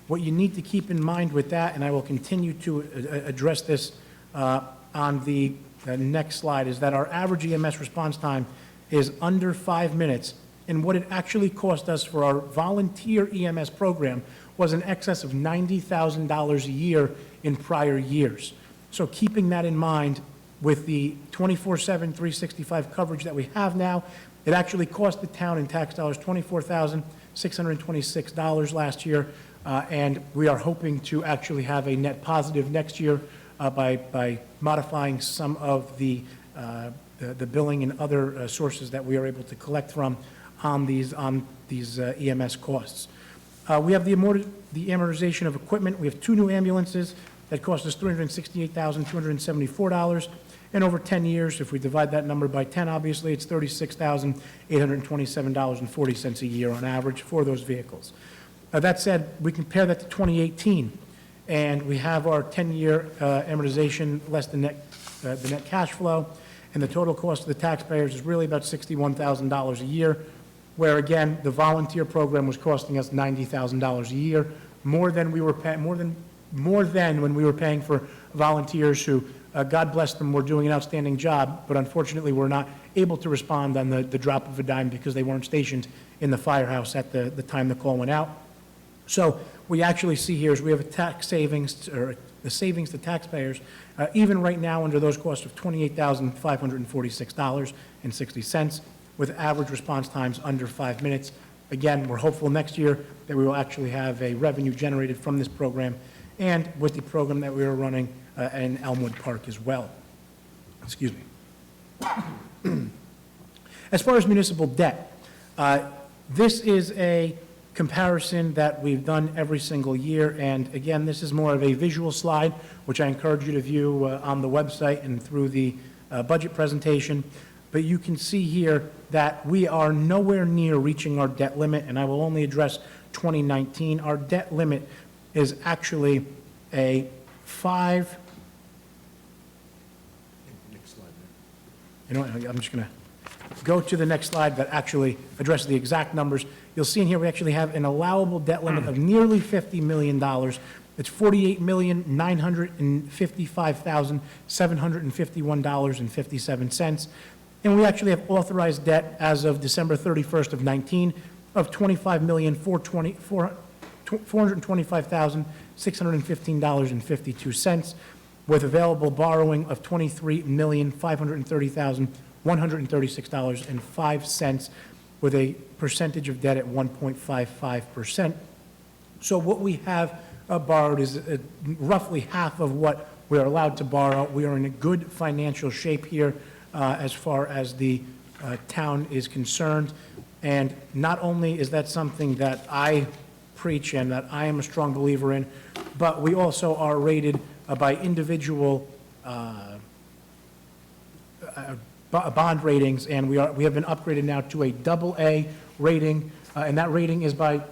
What you need to keep in mind with that, and I will continue to address this on the next slide, is that our average EMS response time is under 5 minutes, and what it actually cost us for our volunteer EMS program was in excess of $90,000 a year in prior years. So keeping that in mind, with the 24/7, 365 coverage that we have now, it actually cost the town in tax dollars $24,626 last year, and we are hoping to actually have a net positive next year by modifying some of the billing and other sources that we are able to collect from on these EMS costs. We have the amortization of equipment. We have 2 new ambulances that cost us $368,274. And over 10 years, if we divide that number by 10, obviously, it's $36,827.40 a year on average for those vehicles. That said, we compare that to 2018, and we have our 10-year amortization less than the net cash flow, and the total cost to the taxpayers is really about $61,000 a year, where, again, the volunteer program was costing us $90,000 a year, more than when we were paying for volunteers who, God bless them, were doing an outstanding job, but unfortunately were not able to respond on the drop of a dime because they weren't stationed in the firehouse at the time the call went out. So we actually see here is we have a tax savings, or the savings to taxpayers, even right now under those costs of $28,546.60, with average response times under 5 minutes. Again, we're hopeful next year that we will actually have a revenue generated from this program and with the program that we are running in Elmwood Park as well. Excuse me. As far as municipal debt, this is a comparison that we've done every single year, and again, this is more of a visual slide, which I encourage you to view on the website and through the budget presentation. But you can see here that we are nowhere near reaching our debt limit, and I will only address 2019. Our debt limit is actually a Next slide, Mayor. you know what, I'm just going to go to the next slide that actually addresses the exact numbers. You'll see in here we actually have an allowable debt limit of nearly $50 million. It's $48,955,751.57. And we actually have authorized debt as of December 31st of 19 of $25,425,615.52, with available borrowing of $23,530,136.05, with a percentage of debt at 1.55%. So what we have borrowed is roughly half of what we are allowed to borrow. We are in a good financial shape here as far as the town is concerned. And not only is that something that I preach and that I am a strong believer in, but we also are rated by individual bond ratings, and we have been upgraded now to a AA rating, and that rating is by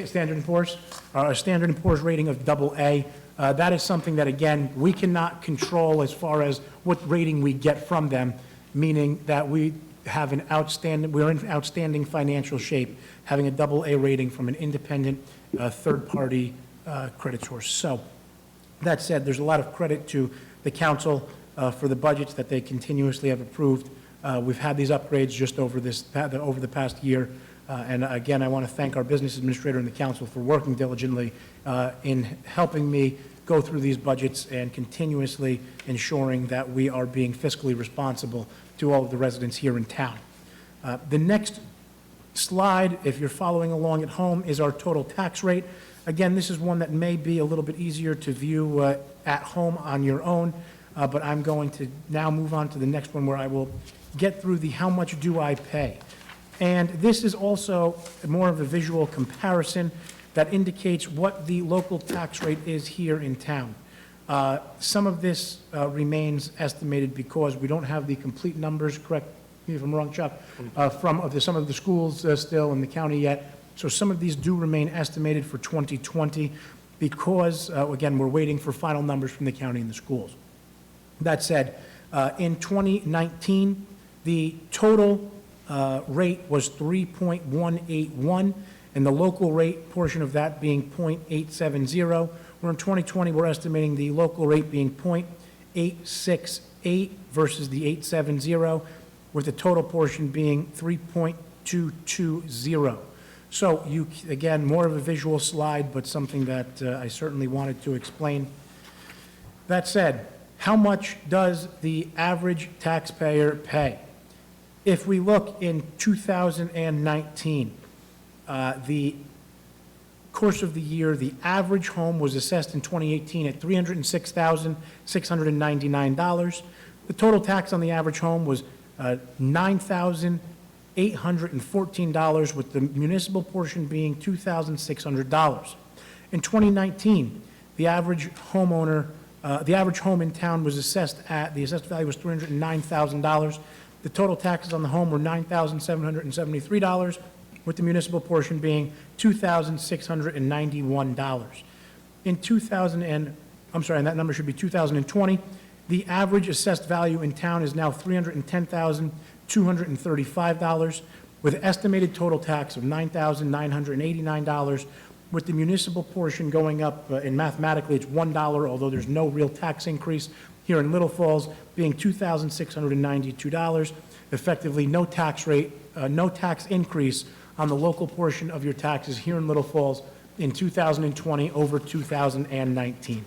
Standard & Poor's, a Standard & Poor's rating of AA. That is something that, again, we cannot control as far as what rating we get from them, meaning that we have we're in outstanding financial shape, having a AA rating from an independent third-party credit source. So, that said, there's a lot of credit to the council for the budgets that they continuously have approved. We've had these upgrades just over the past year. And again, I want to thank our business administrator and the council for working diligently in helping me go through these budgets and continuously ensuring that we are being fiscally responsible to all of the residents here in town. The next slide, if you're following along at home, is our total tax rate. Again, this is one that may be a little bit easier to view at home on your own, but I'm going to now move on to the next one where I will get through the how much do I pay. And this is also more of a visual comparison that indicates what the local tax rate is here in town. Some of this remains estimated because we don't have the complete numbers, correct me if I'm wrong, Chuck, some of the schools still in the county yet. So some of these do remain estimated for 2020 because, again, we're waiting for final numbers from the county and the schools. That said, in 2019, the total rate was 3.181, and the local rate portion of that being 0.870. Where in 2020, we're estimating the local rate being 0.868 versus the 870, with the total portion being 3.220. So again, more of a visual slide, but something that I certainly wanted to explain. That said, how much does the average taxpayer pay? If we look in 2019, the course of the year, the average home was assessed in 2018 at $306,699. The total tax on the average home was $9,814, with the municipal portion being $2,600. In 2019, the average home in town was assessed at, the assessed value was $309,000. The total taxes on the home were $9,773, with the municipal portion being $2,691. And that number should be 2020. The average assessed value in town is now $310,235, with estimated total tax of $9,989, with the municipal portion going up, and mathematically it's $1, although there's no real tax increase here in Little Falls, being $2,692, effectively no tax increase on the local portion of your taxes here in Little Falls in 2020 over 2019.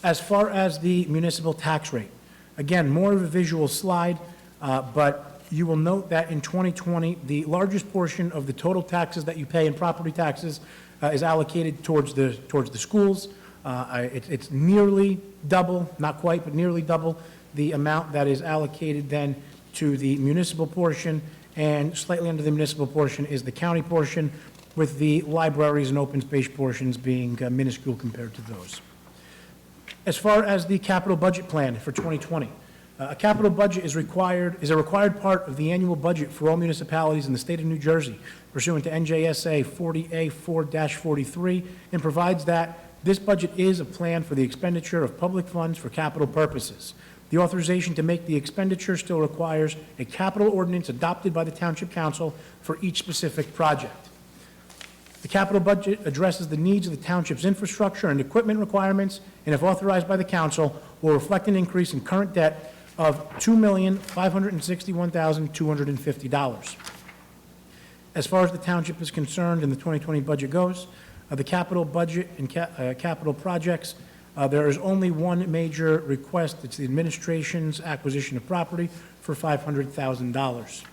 As far as the municipal tax rate, again, more of a visual slide, but you will note that in 2020, the largest portion of the total taxes that you pay in property taxes is allocated towards the schools. It's nearly double, not quite, but nearly double the amount that is allocated then to the municipal portion, and slightly under the municipal portion is the county portion, with the libraries and open space portions being minuscule compared to those. As far as the capital budget plan for 2020, a capital budget is a required part of the annual budget for all municipalities in the state of New Jersey pursuant to NJSA 40A4-43, and provides that this budget is a plan for the expenditure of public funds for capital purposes. The authorization to make the expenditure still requires a capital ordinance adopted by the Township Council for each specific project. The capital budget addresses the needs of the township's infrastructure and equipment requirements, and if authorized by the council, will reflect an increase in current debt of $2,561,250. As far as the township is concerned and the 2020 budget goes, the capital budget and capital projects, there is only one major request. It's the administration's acquisition of property for $500,000.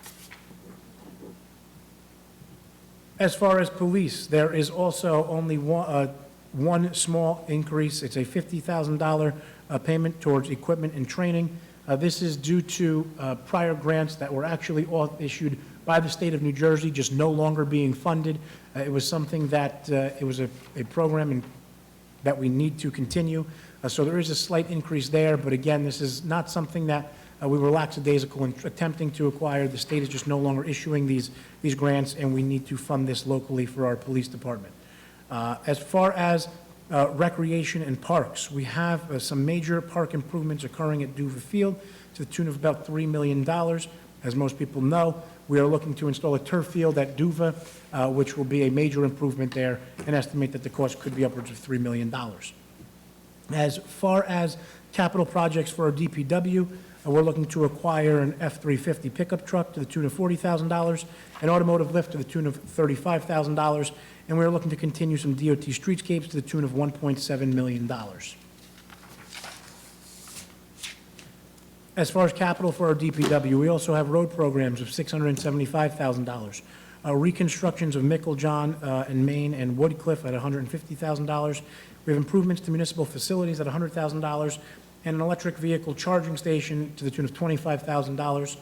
As far as police, there is also only one small increase. It's a $50,000 payment towards equipment and training. This is due to prior grants that were actually issued by the state of New Jersey, just no longer being funded. It was something that, it was a program that we need to continue. So there is a slight increase there, but again, this is not something that we were lackadaisical in attempting to acquire. The state is just no longer issuing these grants, and we need to fund this locally for our police department. As far as recreation and parks, we have some major park improvements occurring at Duva Field to the tune of about $3 million. As most people know, we are looking to install a turf field at Duva, which will be a major improvement there, and estimate that the cost could be upwards of $3 million. As far as capital projects for our DPW, we're looking to acquire an F-350 pickup truck to the tune of $40,000, an automotive lift to the tune of $35,000, and we're looking to continue some DOT streetscapes to the tune of $1.7 million. As far as capital for our DPW, we also have road programs of $675,000, reconstructions of Micklejohn and Main and Woodcliff at $150,000. We have improvements to municipal facilities at $100,000, and an electric vehicle charging station to the tune of $25,000.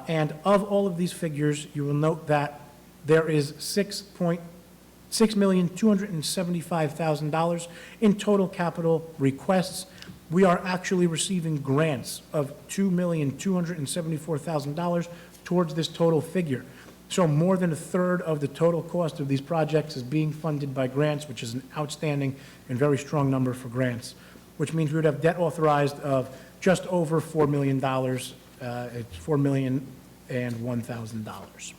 And of all of these figures, you will note that there is $6,275,000 in total capital requests. We are actually receiving grants of $2,274,000 towards this total figure. So more than a third of the total cost of these projects is being funded by grants, which is an outstanding and very strong number for grants, which means we would have debt authorized of just over $4 million. It's $4,001,000.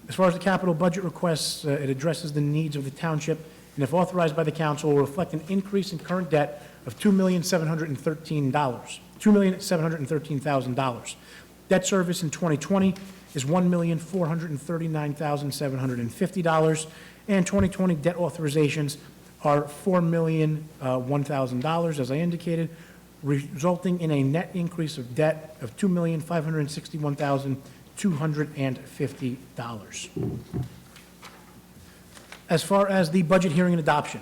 As far as the capital budget requests, it addresses the needs of the township, and if authorized by the council, will reflect an increase in current debt of $2,713,000. Debt service in 2020 is $1,439,750, and 2020 debt authorizations are $4,001,000, as I indicated, resulting in a net increase of debt of $2,561,250. As far as the budget hearing and adoption,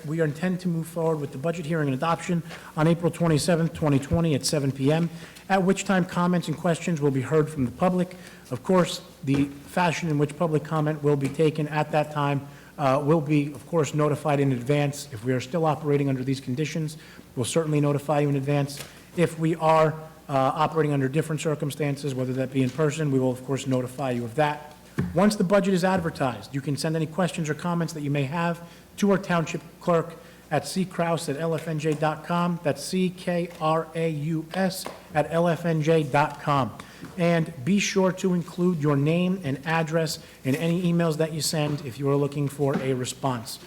we intend to move forward with the budget hearing and adoption on April 27th, 2020 at 7 p.m., at which time comments and questions will be heard from the public. Of course, the fashion in which public comment will be taken at that time will be, of course, notified in advance. If we are still operating under these conditions, we'll certainly notify you in advance. If we are operating under different circumstances, whether that be in person, we will, of course, notify you of that. Once the budget is advertised, you can send any questions or comments that you may have to our township clerk at ckraus@lfnj.com. That's CKRAUS@lfnj.com. And be sure to include your name and address in any emails that you send if you are looking for a response.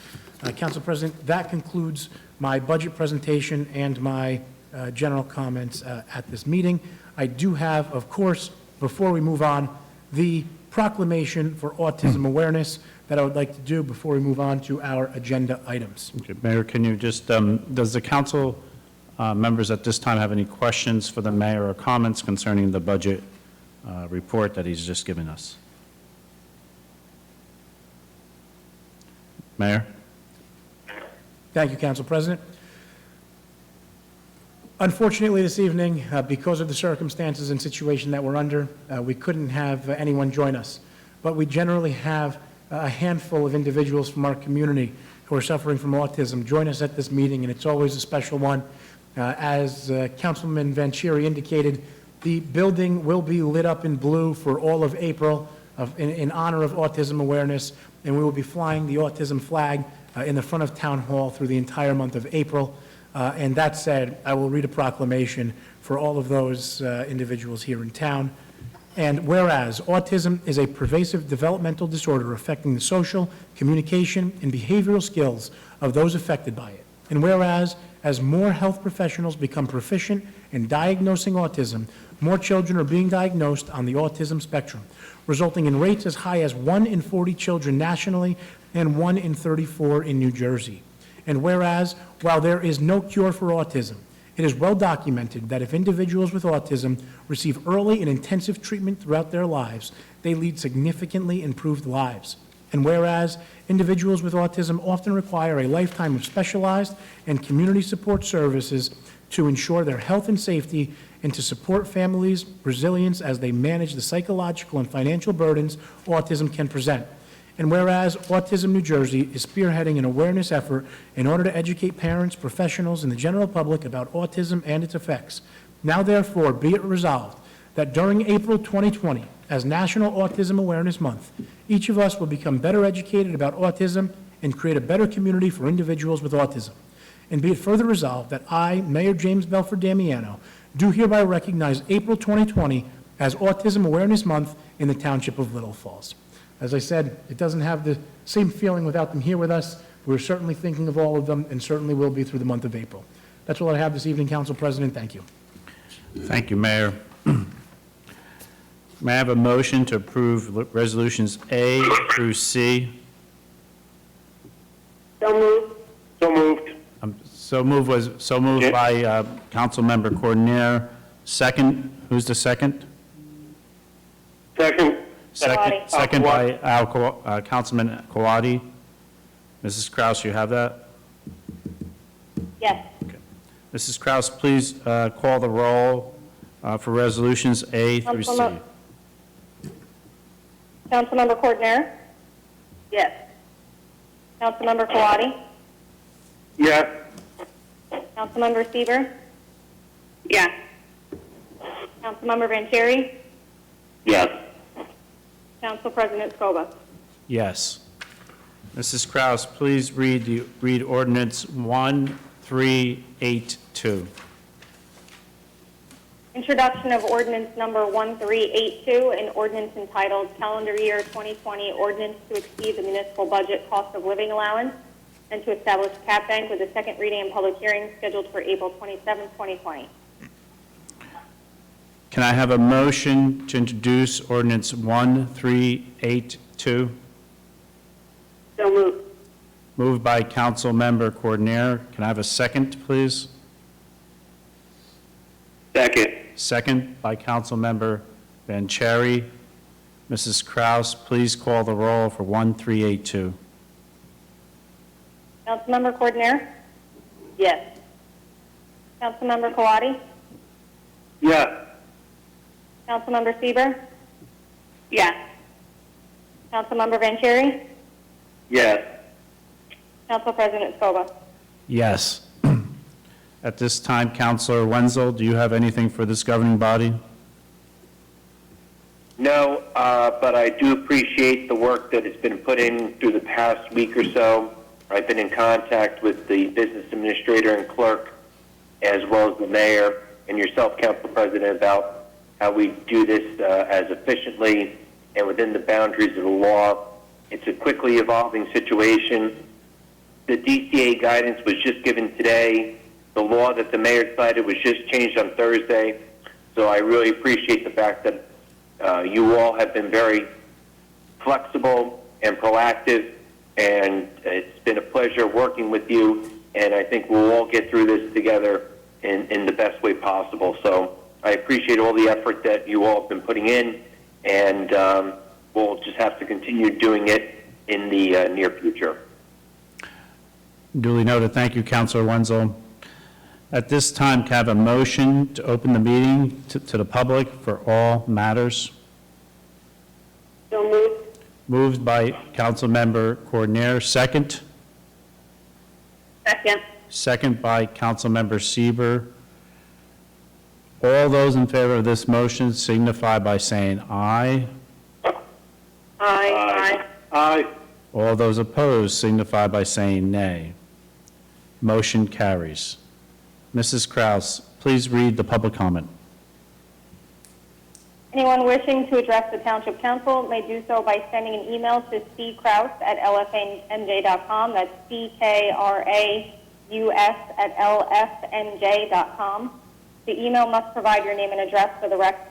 Council President, that concludes my budget presentation and my general comments at this meeting. I do have, of course, before we move on, the proclamation for autism awareness that I would like to do before we move on to our agenda items. Okay, Mayor, can you just, does the council members at this time have any questions for the mayor or comments concerning the budget report that he's just given us? Mayor? Thank you, Council President. Unfortunately, this evening, because of the circumstances and situation that we're under, we couldn't have anyone join us. But we generally have a handful of individuals from our community who are suffering from autism join us at this meeting, and it's always a special one. As Councilman Vanchieri indicated, the building will be lit up in blue for all of April in honor of autism awareness, and we will be flying the autism flag in the front of Town Hall through the entire month of April. And that said, I will read a proclamation for all of those individuals here in town. And whereas autism is a pervasive developmental disorder affecting the social, communication, and behavioral skills of those affected by it. And whereas, as more health professionals become proficient in diagnosing autism, more children are being diagnosed on the autism spectrum, resulting in rates as high as 1 in 40 children nationally and 1 in 34 in New Jersey. And whereas, while there is no cure for autism, it is well documented that if individuals with autism receive early and intensive treatment throughout their lives, they lead significantly improved lives. And whereas individuals with autism often require a lifetime of specialized and community support services to ensure their health and safety and to support families' resilience as they manage the psychological and financial burdens autism can present. And whereas Autism New Jersey is spearheading an awareness effort in order to educate parents, professionals, and the general public about autism and its effects, now therefore be it resolved that during April 2020, as National Autism Awareness Month, each of us will become better educated about autism and create a better community for individuals with autism. And be it further resolved that I, Mayor James Belford Damiano, do hereby recognize April 2020 as Autism Awareness Month in the Township of Little Falls. As I said, it doesn't have the same feeling without them here with us. We're certainly thinking of all of them and certainly will be through the month of April. That's all I have this evening, Council President. Thank you. Thank you, Mayor. May I have a motion to approve resolutions A through C? So moved. So moved. So moved by Councilmember Coordinator. Second, who's the second? Second. Second by Councilman Kawadi. Mrs. Kraus, you have that? Yes. Mrs. Kraus, please call the roll for resolutions A through C. Councilmember Coordinator? Yes. Councilmember Kawadi? Yes. Councilmember Seaver? Yes. Councilmember Vanchieri? Yes. Council President Scoba? Yes. Mrs. Kraus, please read ordinance 1382. Introduction of ordinance number 1382, an ordinance entitled Calendar Year 2020 Ordinance to Exceed the Municipal Budget Cost of Living Allowance and to establish a cap bank, with a second reading and public hearing scheduled for April 27, 2020. Can I have a motion to introduce ordinance 1382? So moved. Moved by Councilmember Coordinator. Can I have a second, please? Second. Second by Councilmember Vanchieri. Mrs. Kraus, please call the roll for 1382. Councilmember Coordinator? Yes. Councilmember Kawadi? Yes. Councilmember Seaver? Yes. Councilmember Vanchieri? Yes. Council President Scoba? Yes. At this time, Councilor Wenzel, do you have anything for this governing body? No, but I do appreciate the work that has been put in through the past week or so. I've been in contact with the business administrator and clerk, as well as the mayor and yourself, Council President, about how we do this as efficiently and within the boundaries of the law. It's a quickly evolving situation. The DCA guidance was just given today. The law that the mayor cited was just changed on Thursday. So I really appreciate the fact that you all have been very flexible and proactive, and it's been a pleasure working with you, and I think we'll all get through this together in the best way possible. So I appreciate all the effort that you all have been putting in, and we'll just have to continue doing it in the near future. Duly noted. Thank you, Councilor Wenzel. At this time, can I have a motion to open the meeting to the public for all matters? So moved. Moved by Councilmember Coordinator. Second? Second. Second by Councilmember Sieber. All those in favor of this motion signify by saying aye. Aye. Aye. All those opposed signify by saying nay. Motion carries. Mrs. Kraus, please read the public comment. Anyone wishing to address the Township Council may do so by sending an email to ckraus@lfnj.com. That's ckraus@lfnj.com. The email must provide your name and address for the record.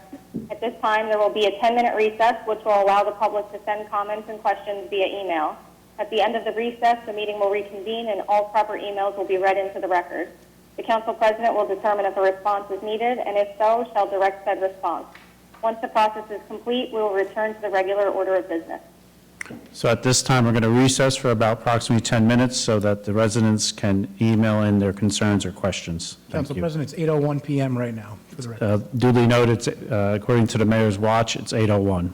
At this time, there will be a 10-minute recess, which will allow the public to send comments and questions via email. At the end of the recess, the meeting will reconvene and all proper emails will be read into the record. The Council President will determine if a response is needed, and if so, shall direct said response. Once the process is complete, we will return to the regular order of business. So at this time, we're going to recess for about approximately 10 minutes so that the residents can email in their concerns or questions. Thank Council you. President, it's 8:01 PM right now, for the record. Duly noted, according to the mayor's watch, it's 8:01.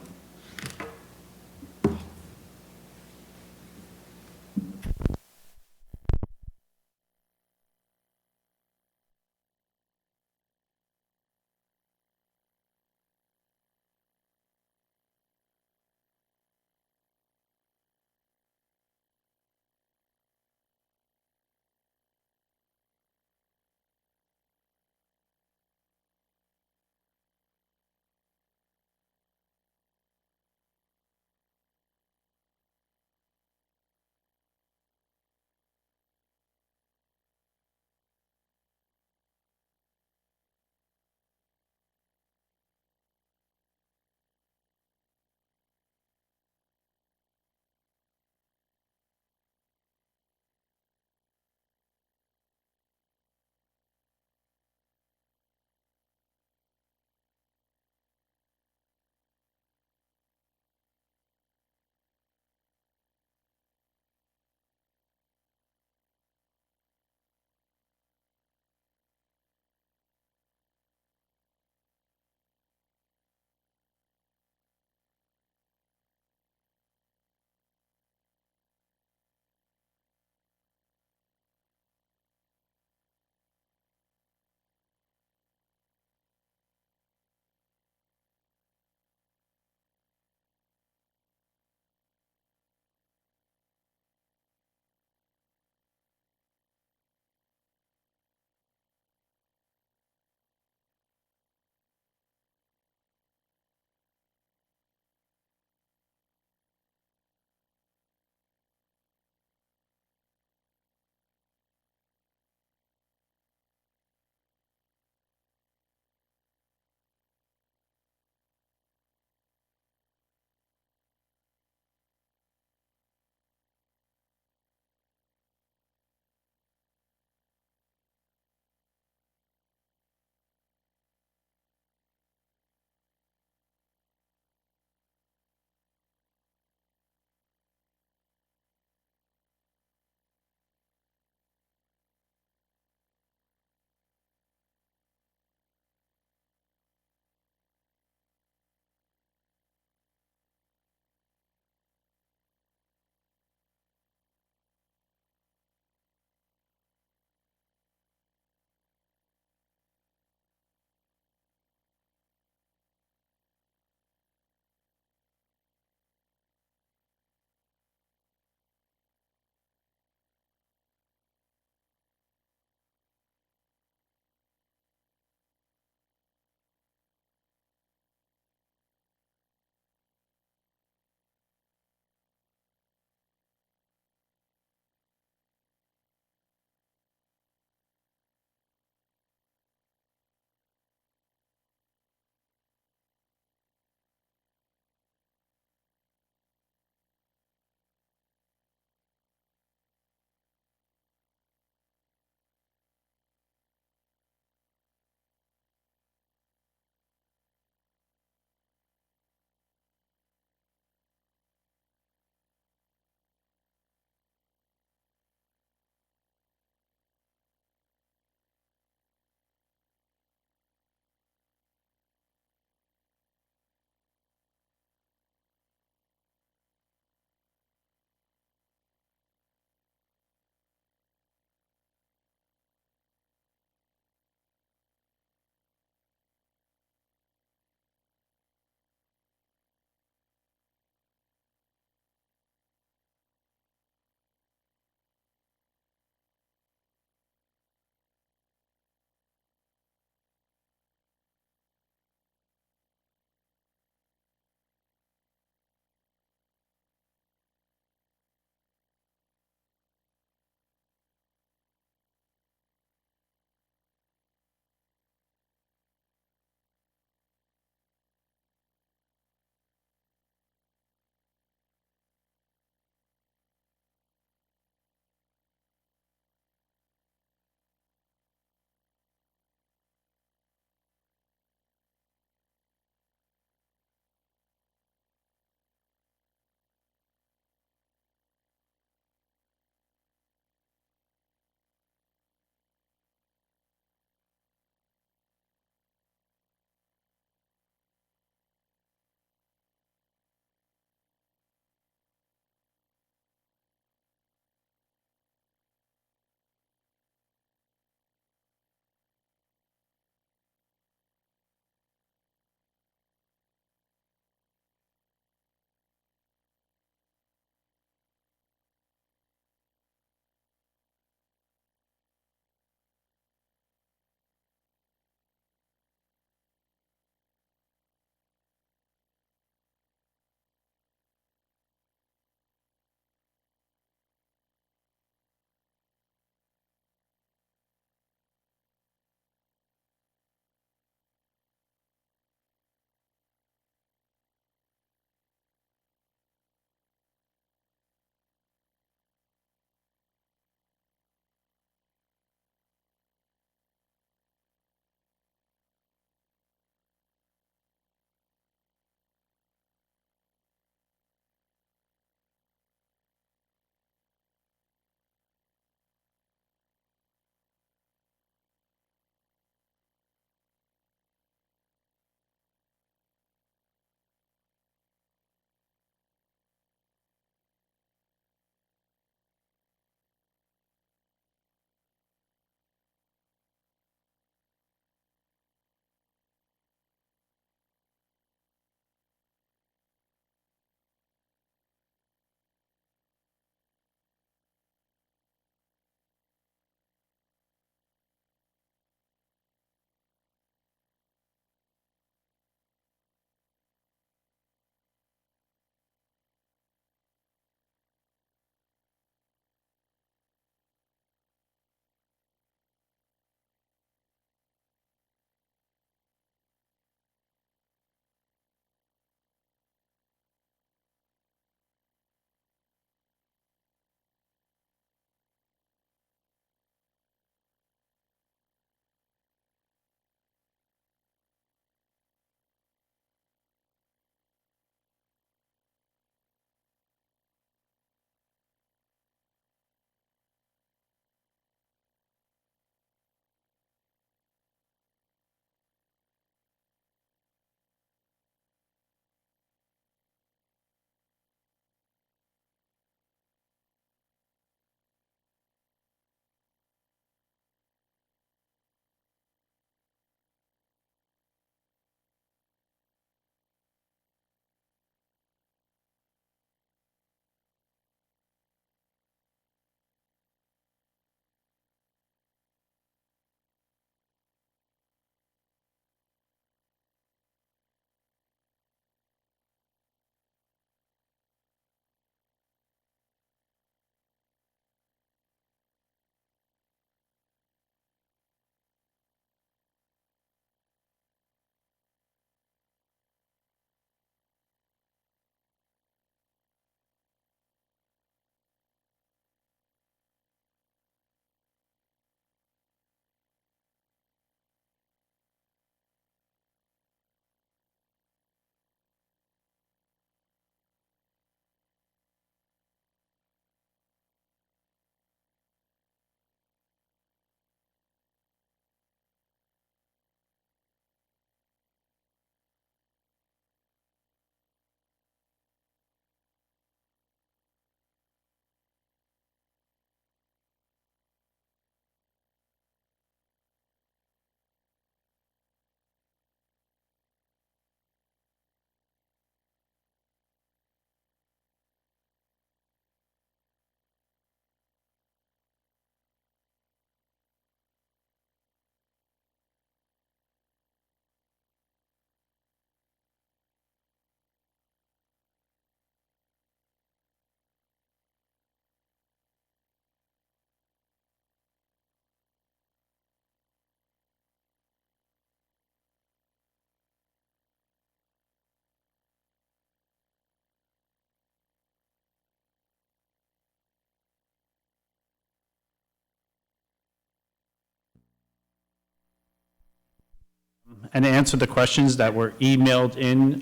and answered the questions that were emailed in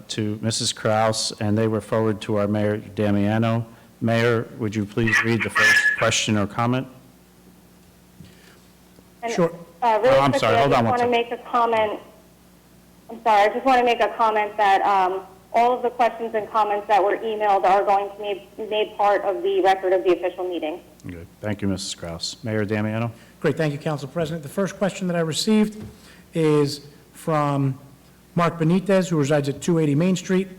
to Mrs. Kraus, and they were forwarded to our Mayor Damiano. Mayor, would you please read the first question or comment? And, Sure. Really I'm quickly, sorry, hold on I one just want to make a comment. I'm sorry, I just want to make a comment that all of the questions and comments that were emailed are going to be made part of the record of the official meeting. Good. Thank you, Mrs. Kraus. Mayor Damiano? Great, thank you, Council President. The first question that I received is from Mark Benitez, who resides at 280 Main Street.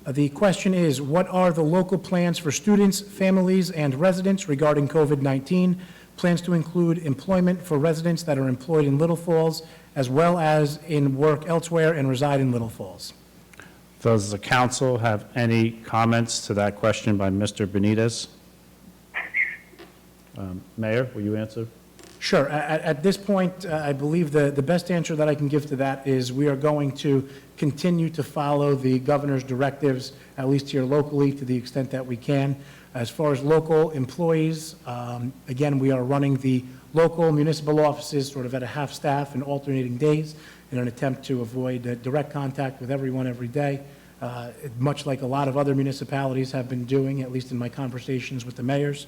The question is, what are the local plans for students, families, and residents regarding COVID-19? Plans to include employment for residents that are employed in Little Falls, as well as in work elsewhere and reside in Little Falls. Does the council have any comments to that question by Mr. Benitez? Mayor, will you answer? Sure. At this point, I believe the best answer that I can give to that is we are going to continue to follow the governor's directives, at least here locally, to the extent that we can. As far as local employees, again, we are running the local municipal offices sort of at a half-staff and alternating days in an attempt to avoid direct contact with everyone every day, much like a lot of other municipalities have been doing, at least in my conversations with the mayors.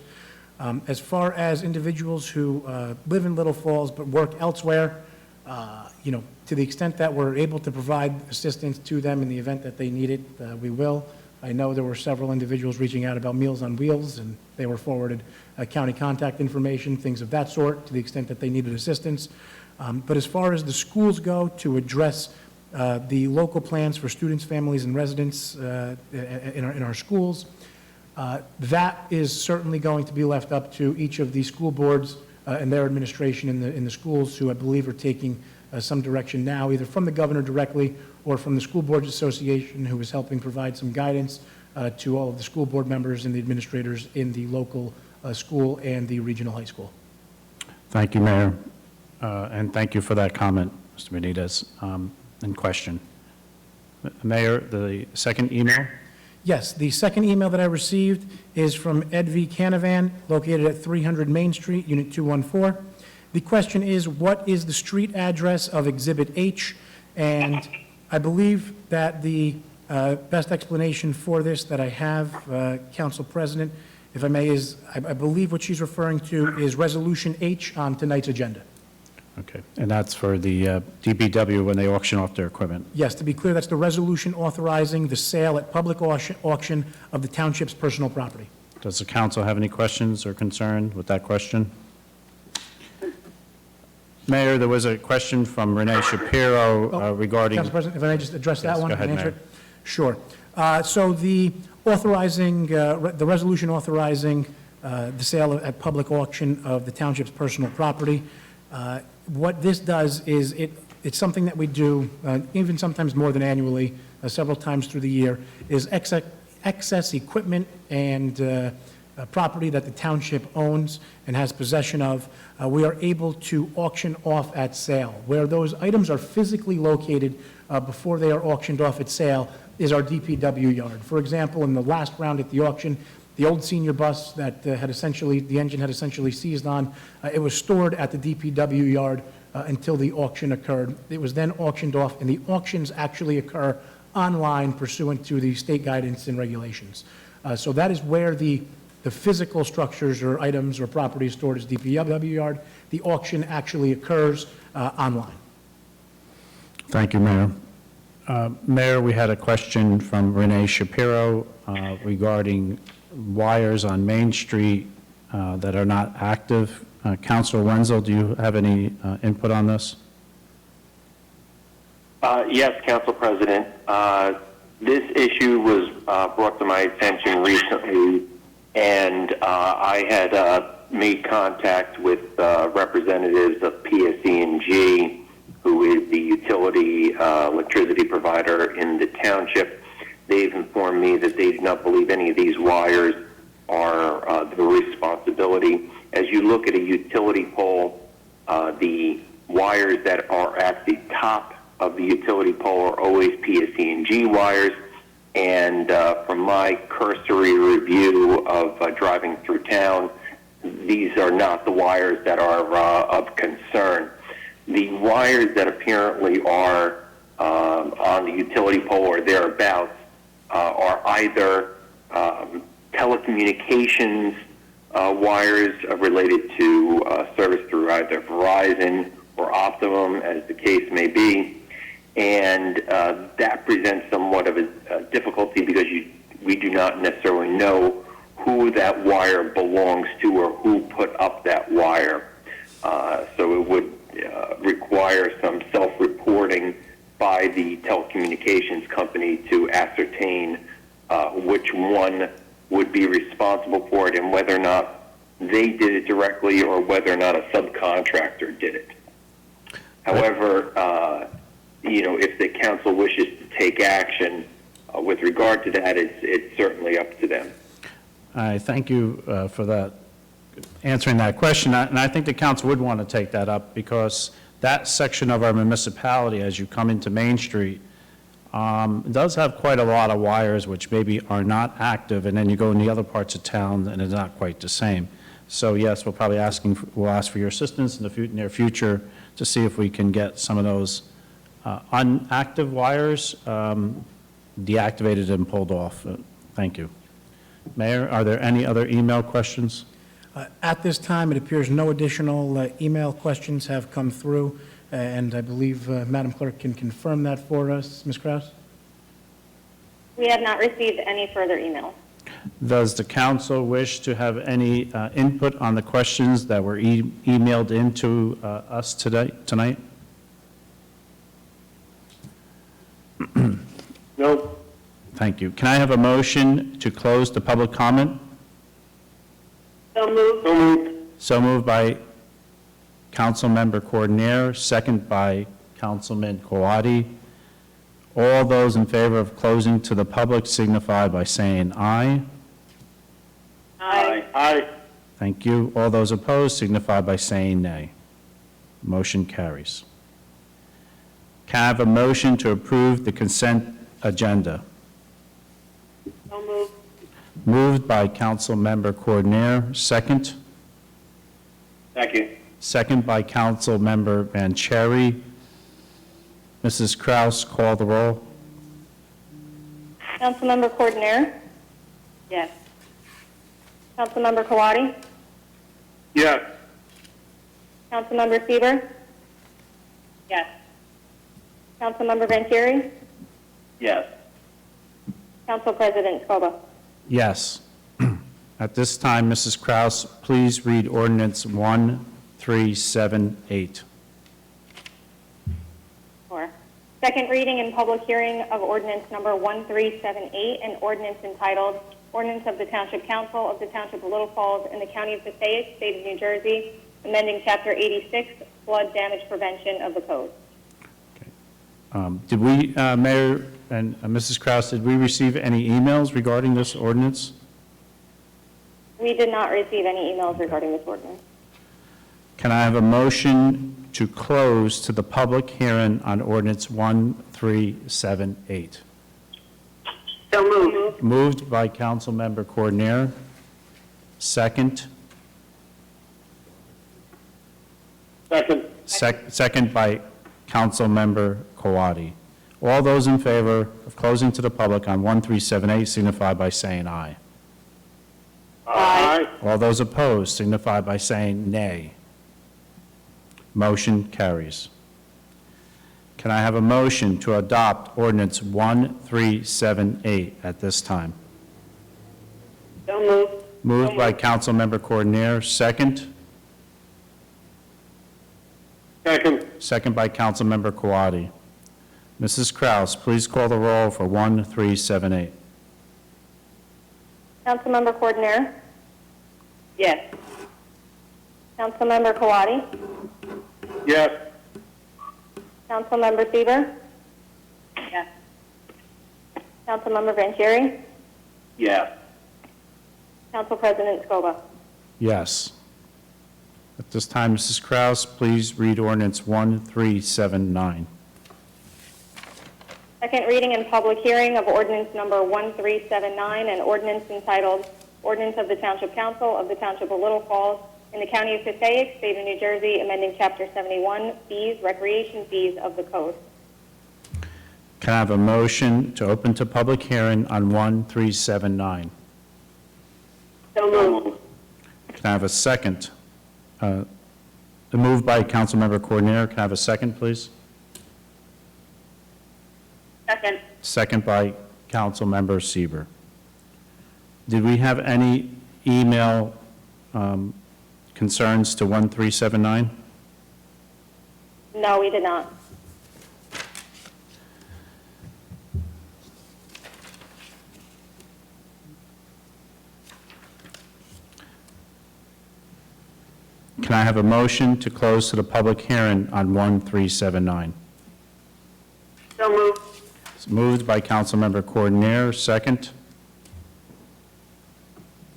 As far as individuals who live in Little Falls but work elsewhere, to the extent that we're able to provide assistance to them in the event that they need it, we will. I know there were several individuals reaching out about Meals on Wheels, and they were forwarded county contact information, things of that sort, to the extent that they needed assistance. But as far as the schools go, to address the local plans for students, families, and residents in our schools, that is certainly going to be left up to each of the school boards and their administration in the schools, who I believe are taking some direction now, either from the governor directly or from the School Boards Association, who is helping provide some guidance to all of the school board members and the administrators in the local school and the regional high school. Thank you, Mayor, and thank you for that comment, Mr. Benitez, and question. Mayor, the second email? Yes, the second email that I received is from Ed V. Canavan, located at 300 Main Street, Unit 214. The question is, what is the street address of Exhibit H? And I believe that the best explanation for this that I have, Council President, if I may, is I believe what she's referring to is Resolution H on tonight's agenda. Okay, and that's for the DPW when they auction off their equipment. Yes, to be clear, that's the resolution authorizing the sale at public auction of the township's personal property. Does the council have any questions or concern with that question? Mayor, there was a question from Renee Shapiro regarding... Council President, if I may just address that Yes, one go ahead, and answer Mayor. it? Sure. So the authorizing, the resolution authorizing the sale at public auction of the township's personal property, what this does is it's something that we do, even sometimes more than annually, several times through the year, is excess equipment and property that the township owns and has possession of, we are able to auction off at sale. Where those items are physically located before they are auctioned off at sale is our DPW yard. For example, in the last round at the auction, the old senior bus that the engine had essentially seized on, it was stored at the DPW yard until the auction occurred. It was then auctioned off, and the auctions actually occur online pursuant to the state guidance and regulations. So that is where the physical structures or items or properties stored as DPW yard. The auction actually occurs online. Thank you, Mayor. Mayor, we had a question from Renee Shapiro regarding wires on Main Street that are not active. Councilor Wenzel, do you have any input on this? Yes, Council President. This issue was brought to my attention recently, and I had made contact with representatives of PSE&G, who is the utility electricity provider in the township. They've informed me that they do not believe any of these wires are their responsibility. As you look at a utility pole, the wires that are at the top of the utility pole are always PSE&G wires. And from my cursory review of driving through town, these are not the wires that are of concern. the wires that apparently are on the utility pole or thereabouts are either telecommunications wires related to service through either Verizon or Optimum, as the case may be, and that presents somewhat of a difficulty because we do not necessarily know who that wire belongs to or who put up that wire. So it would require some self-reporting by the telecommunications company to ascertain which one would be responsible for it and whether or not they did it directly or whether or not a subcontractor did it. However, if the council wishes to take action with regard to that, it's certainly up to them. I thank you for that, answering that question. And I think the council would want to take that up because that section of our municipality, as you come into Main Street, does have quite a lot of wires which maybe are not active, and then you go in the other parts of town and it's not quite the same. So yes, we'll ask for your assistance in the near future to see if we can get some of those unactive wires deactivated and pulled off. Thank you. Mayor, are there any other email questions? At this time, it appears no additional email questions have come through, and I believe Madam Clerk can confirm that for us. Ms. Kraus? We have not received any further emails. Does the council wish to have any input on the questions that were emailed into us tonight? No. Thank you. Can I have a motion to close the public comment? So moved. So moved. So moved by Councilmember Coordinator, second by Councilman Kawadi. All those in favor of closing to the public signify by saying aye. Aye. Aye. Thank you. All those opposed signify by saying nay. Motion carries. Can I have a motion to approve the consent agenda? So moved. Moved by Councilmember Coordinator, second. Second. Second by Councilmember Vanchery. Mrs. Kraus, call the roll. Councilmember Coordinator? Yes. Councilmember Kawadi? Yes. Councilmember Seaver? Yes. Councilmember Vanchery? Yes. Council President Scoba? Yes. At this time, Mrs. Kraus, please read ordinance 1378. Sure. Second reading and public hearing of ordinance number 1378, an ordinance entitled Ordinance of the Township Council of the Township of Little Falls in the County of Passaic, State of New Jersey, amending Chapter 86, Flood Damage Prevention of the Code. Did we, Mayor and Mrs. Kraus, did we receive any emails regarding this ordinance? We did not receive any emails regarding this ordinance. Can I have a motion to close to the public hearing on ordinance 1378? So moved. Moved by Councilmember Coordinator. Second. Second. Second by Councilmember Kawadi. All those in favor of closing to the public on 1378 signify by saying aye. Aye. All those opposed signify by saying nay. Motion carries. Can I have a motion to adopt ordinance 1378 at this time? So moved. Moved by Councilmember Coordinator, second. Second. Second by Councilmember Kawadi. Mrs. Kraus, please call the roll for 1378. Councilmember Coordinator? Yes. Councilmember Kawadi? Yes. Councilmember Seaver? Yes. Councilmember Vanchery? Yes. Council President Scoba? Yes. At this time, Mrs. Kraus, please read ordinance 1379. Second reading and public hearing of ordinance number 1379, an ordinance entitled Ordinance of the Township Council of the Township of Little Falls in the County of Passaic, State of New Jersey, amending Chapter 71, fees, recreation fees of the code. Can I have a motion to open to public hearing on 1379? So moved. Can I have a second? Moved by Councilmember Coordinator. Can I have a second, please? Second. Second by Councilmember Sieber. Did we have any email concerns to 1379? No, we did not. Can I have a motion to close to the public hearing on 1379? So moved. It's moved by Councilmember Coordinator, second.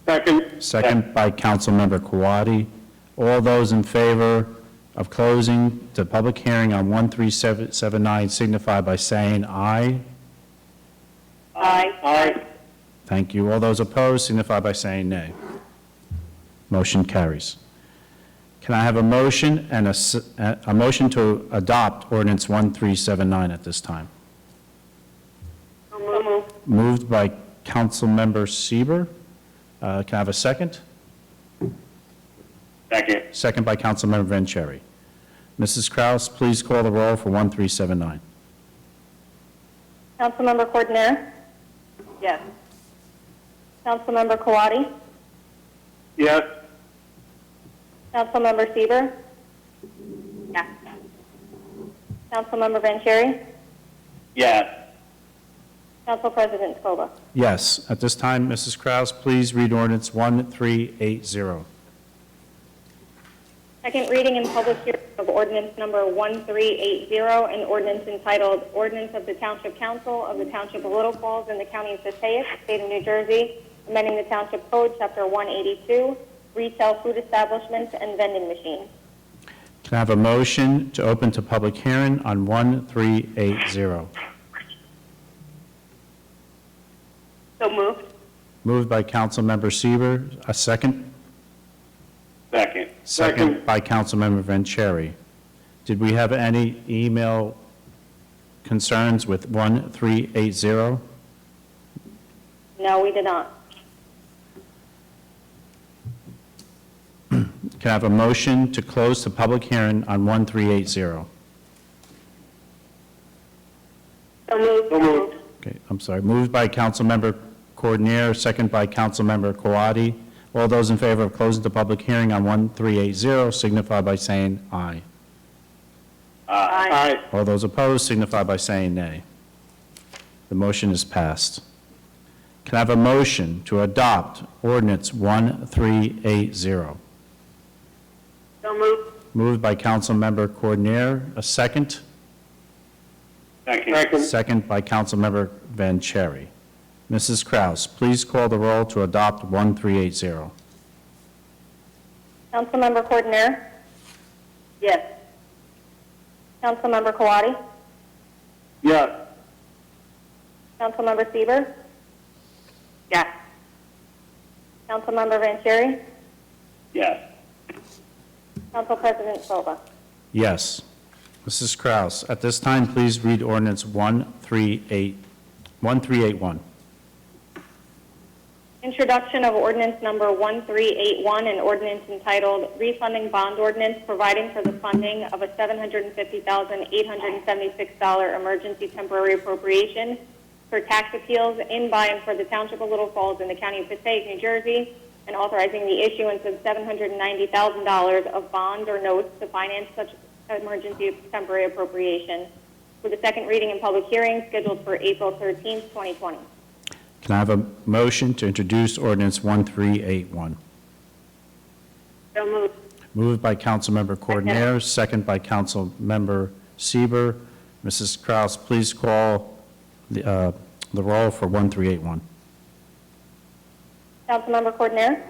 Second. Second by Councilmember Kawadi. All those in favor of closing the public hearing on 1379 signify by saying aye. Aye. Thank you. All those opposed signify by saying nay. Motion carries. Can I have a motion and a motion to adopt ordinance 1379 at this time? So moved. Moved by Councilmember Sieber. Can I have a second? Second. Second by Councilmember Vanchery. Mrs. Kraus, please call the roll for 1379. Councilmember Coordinator? Yes. Councilmember Kawadi? Yes. Councilmember Sieber, Yes. Councilmember Vanchery? Yes. Council President Scoba. Yes. At this time, Mrs. Kraus, please read ordinance 1380. Second reading and public hearing of ordinance number 1380, an ordinance entitled Ordinance of the Township Council of the Township of Little Falls in the County of Passaic, State of New Jersey, amending the Township Code, Chapter 182, retail food establishments and vending machines. Can I have a motion to open to public hearing on 1380? So moved. Moved by Councilmember Sieber. A second? Second. Second by Councilmember Vanchery. Did we have any email concerns with 1380? No, we did not. Can I have a motion to close the public hearing on 1380? So moved. So moved. Okay, I'm sorry. Moved by Councilmember Coordinator, second by Councilmember Kawadi. All those in favor of closing the public hearing on 1380 signify by saying aye. Aye. All those opposed signify by saying nay. The motion is passed. Can I have a motion to adopt ordinance 1380? So moved. Moved by Councilmember Coordinator. A second? Second. Second by Councilmember Vanchery. Mrs. Kraus, please call the roll to adopt 1380. Councilmember Coordinator? Yes. Councilmember Kawadi? Yes. Councilmember Sieber, Yes. Councilmember Vanchery? Yes. Council President Scoba. Yes. Mrs. Kraus, at this time, please read ordinance 1381. Introduction of ordinance number 1381, an ordinance entitled Refunding Bond Ordinance Providing for the Funding of a $750,876 Emergency Temporary Appropriation for Tax Appeals in, by, and for the Township of Little Falls in the County of Passaic, New Jersey, and authorizing the issuance of $790,000 of bonds or notes to finance such emergency temporary appropriation, with a second reading and public hearing scheduled for April 13th, 2020. Can I have a motion to introduce ordinance 1381? So moved. Moved by Councilmember Coordinator, second by Councilmember Sieber. Mrs. Kraus, please call the roll for 1381. Councilmember Coordinator?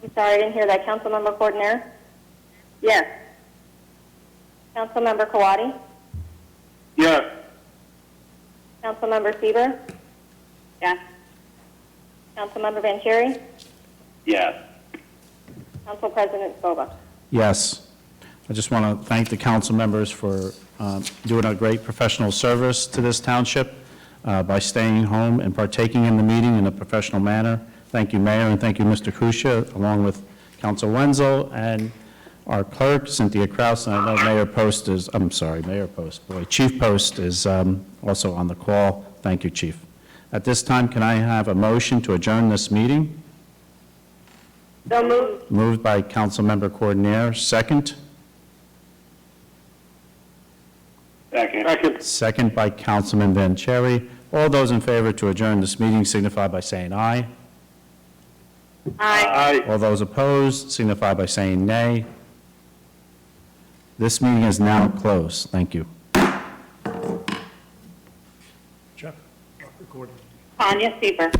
I'm sorry, I didn't hear that. Councilmember Coordinator? Yes. Councilmember Kawadi? Yes. Councilmember Sieber, Yes. Councilmember Vanchery, Yes. Council President Scoba. Yes. I just want to thank the council members for doing a great professional service to this township by staying home and partaking in the meeting in a professional manner. Thank you, Mayor, and thank you, Mr. Kusia, along with Council Wenzel and our clerk, Cynthia Kraus, and I know Mayor Post is, Chief Post is also on the call. Thank you, Chief. At this time, can I have a motion to adjourn this meeting? So moved. Moved by Councilmember Coordinator, second. Second. Second by Councilman Vanchery. All those in favor to adjourn this meeting signify by saying aye. Aye. All those opposed signify by saying nay. This meeting is now closed. Thank you. Chuck, recording. Tanya Seaver.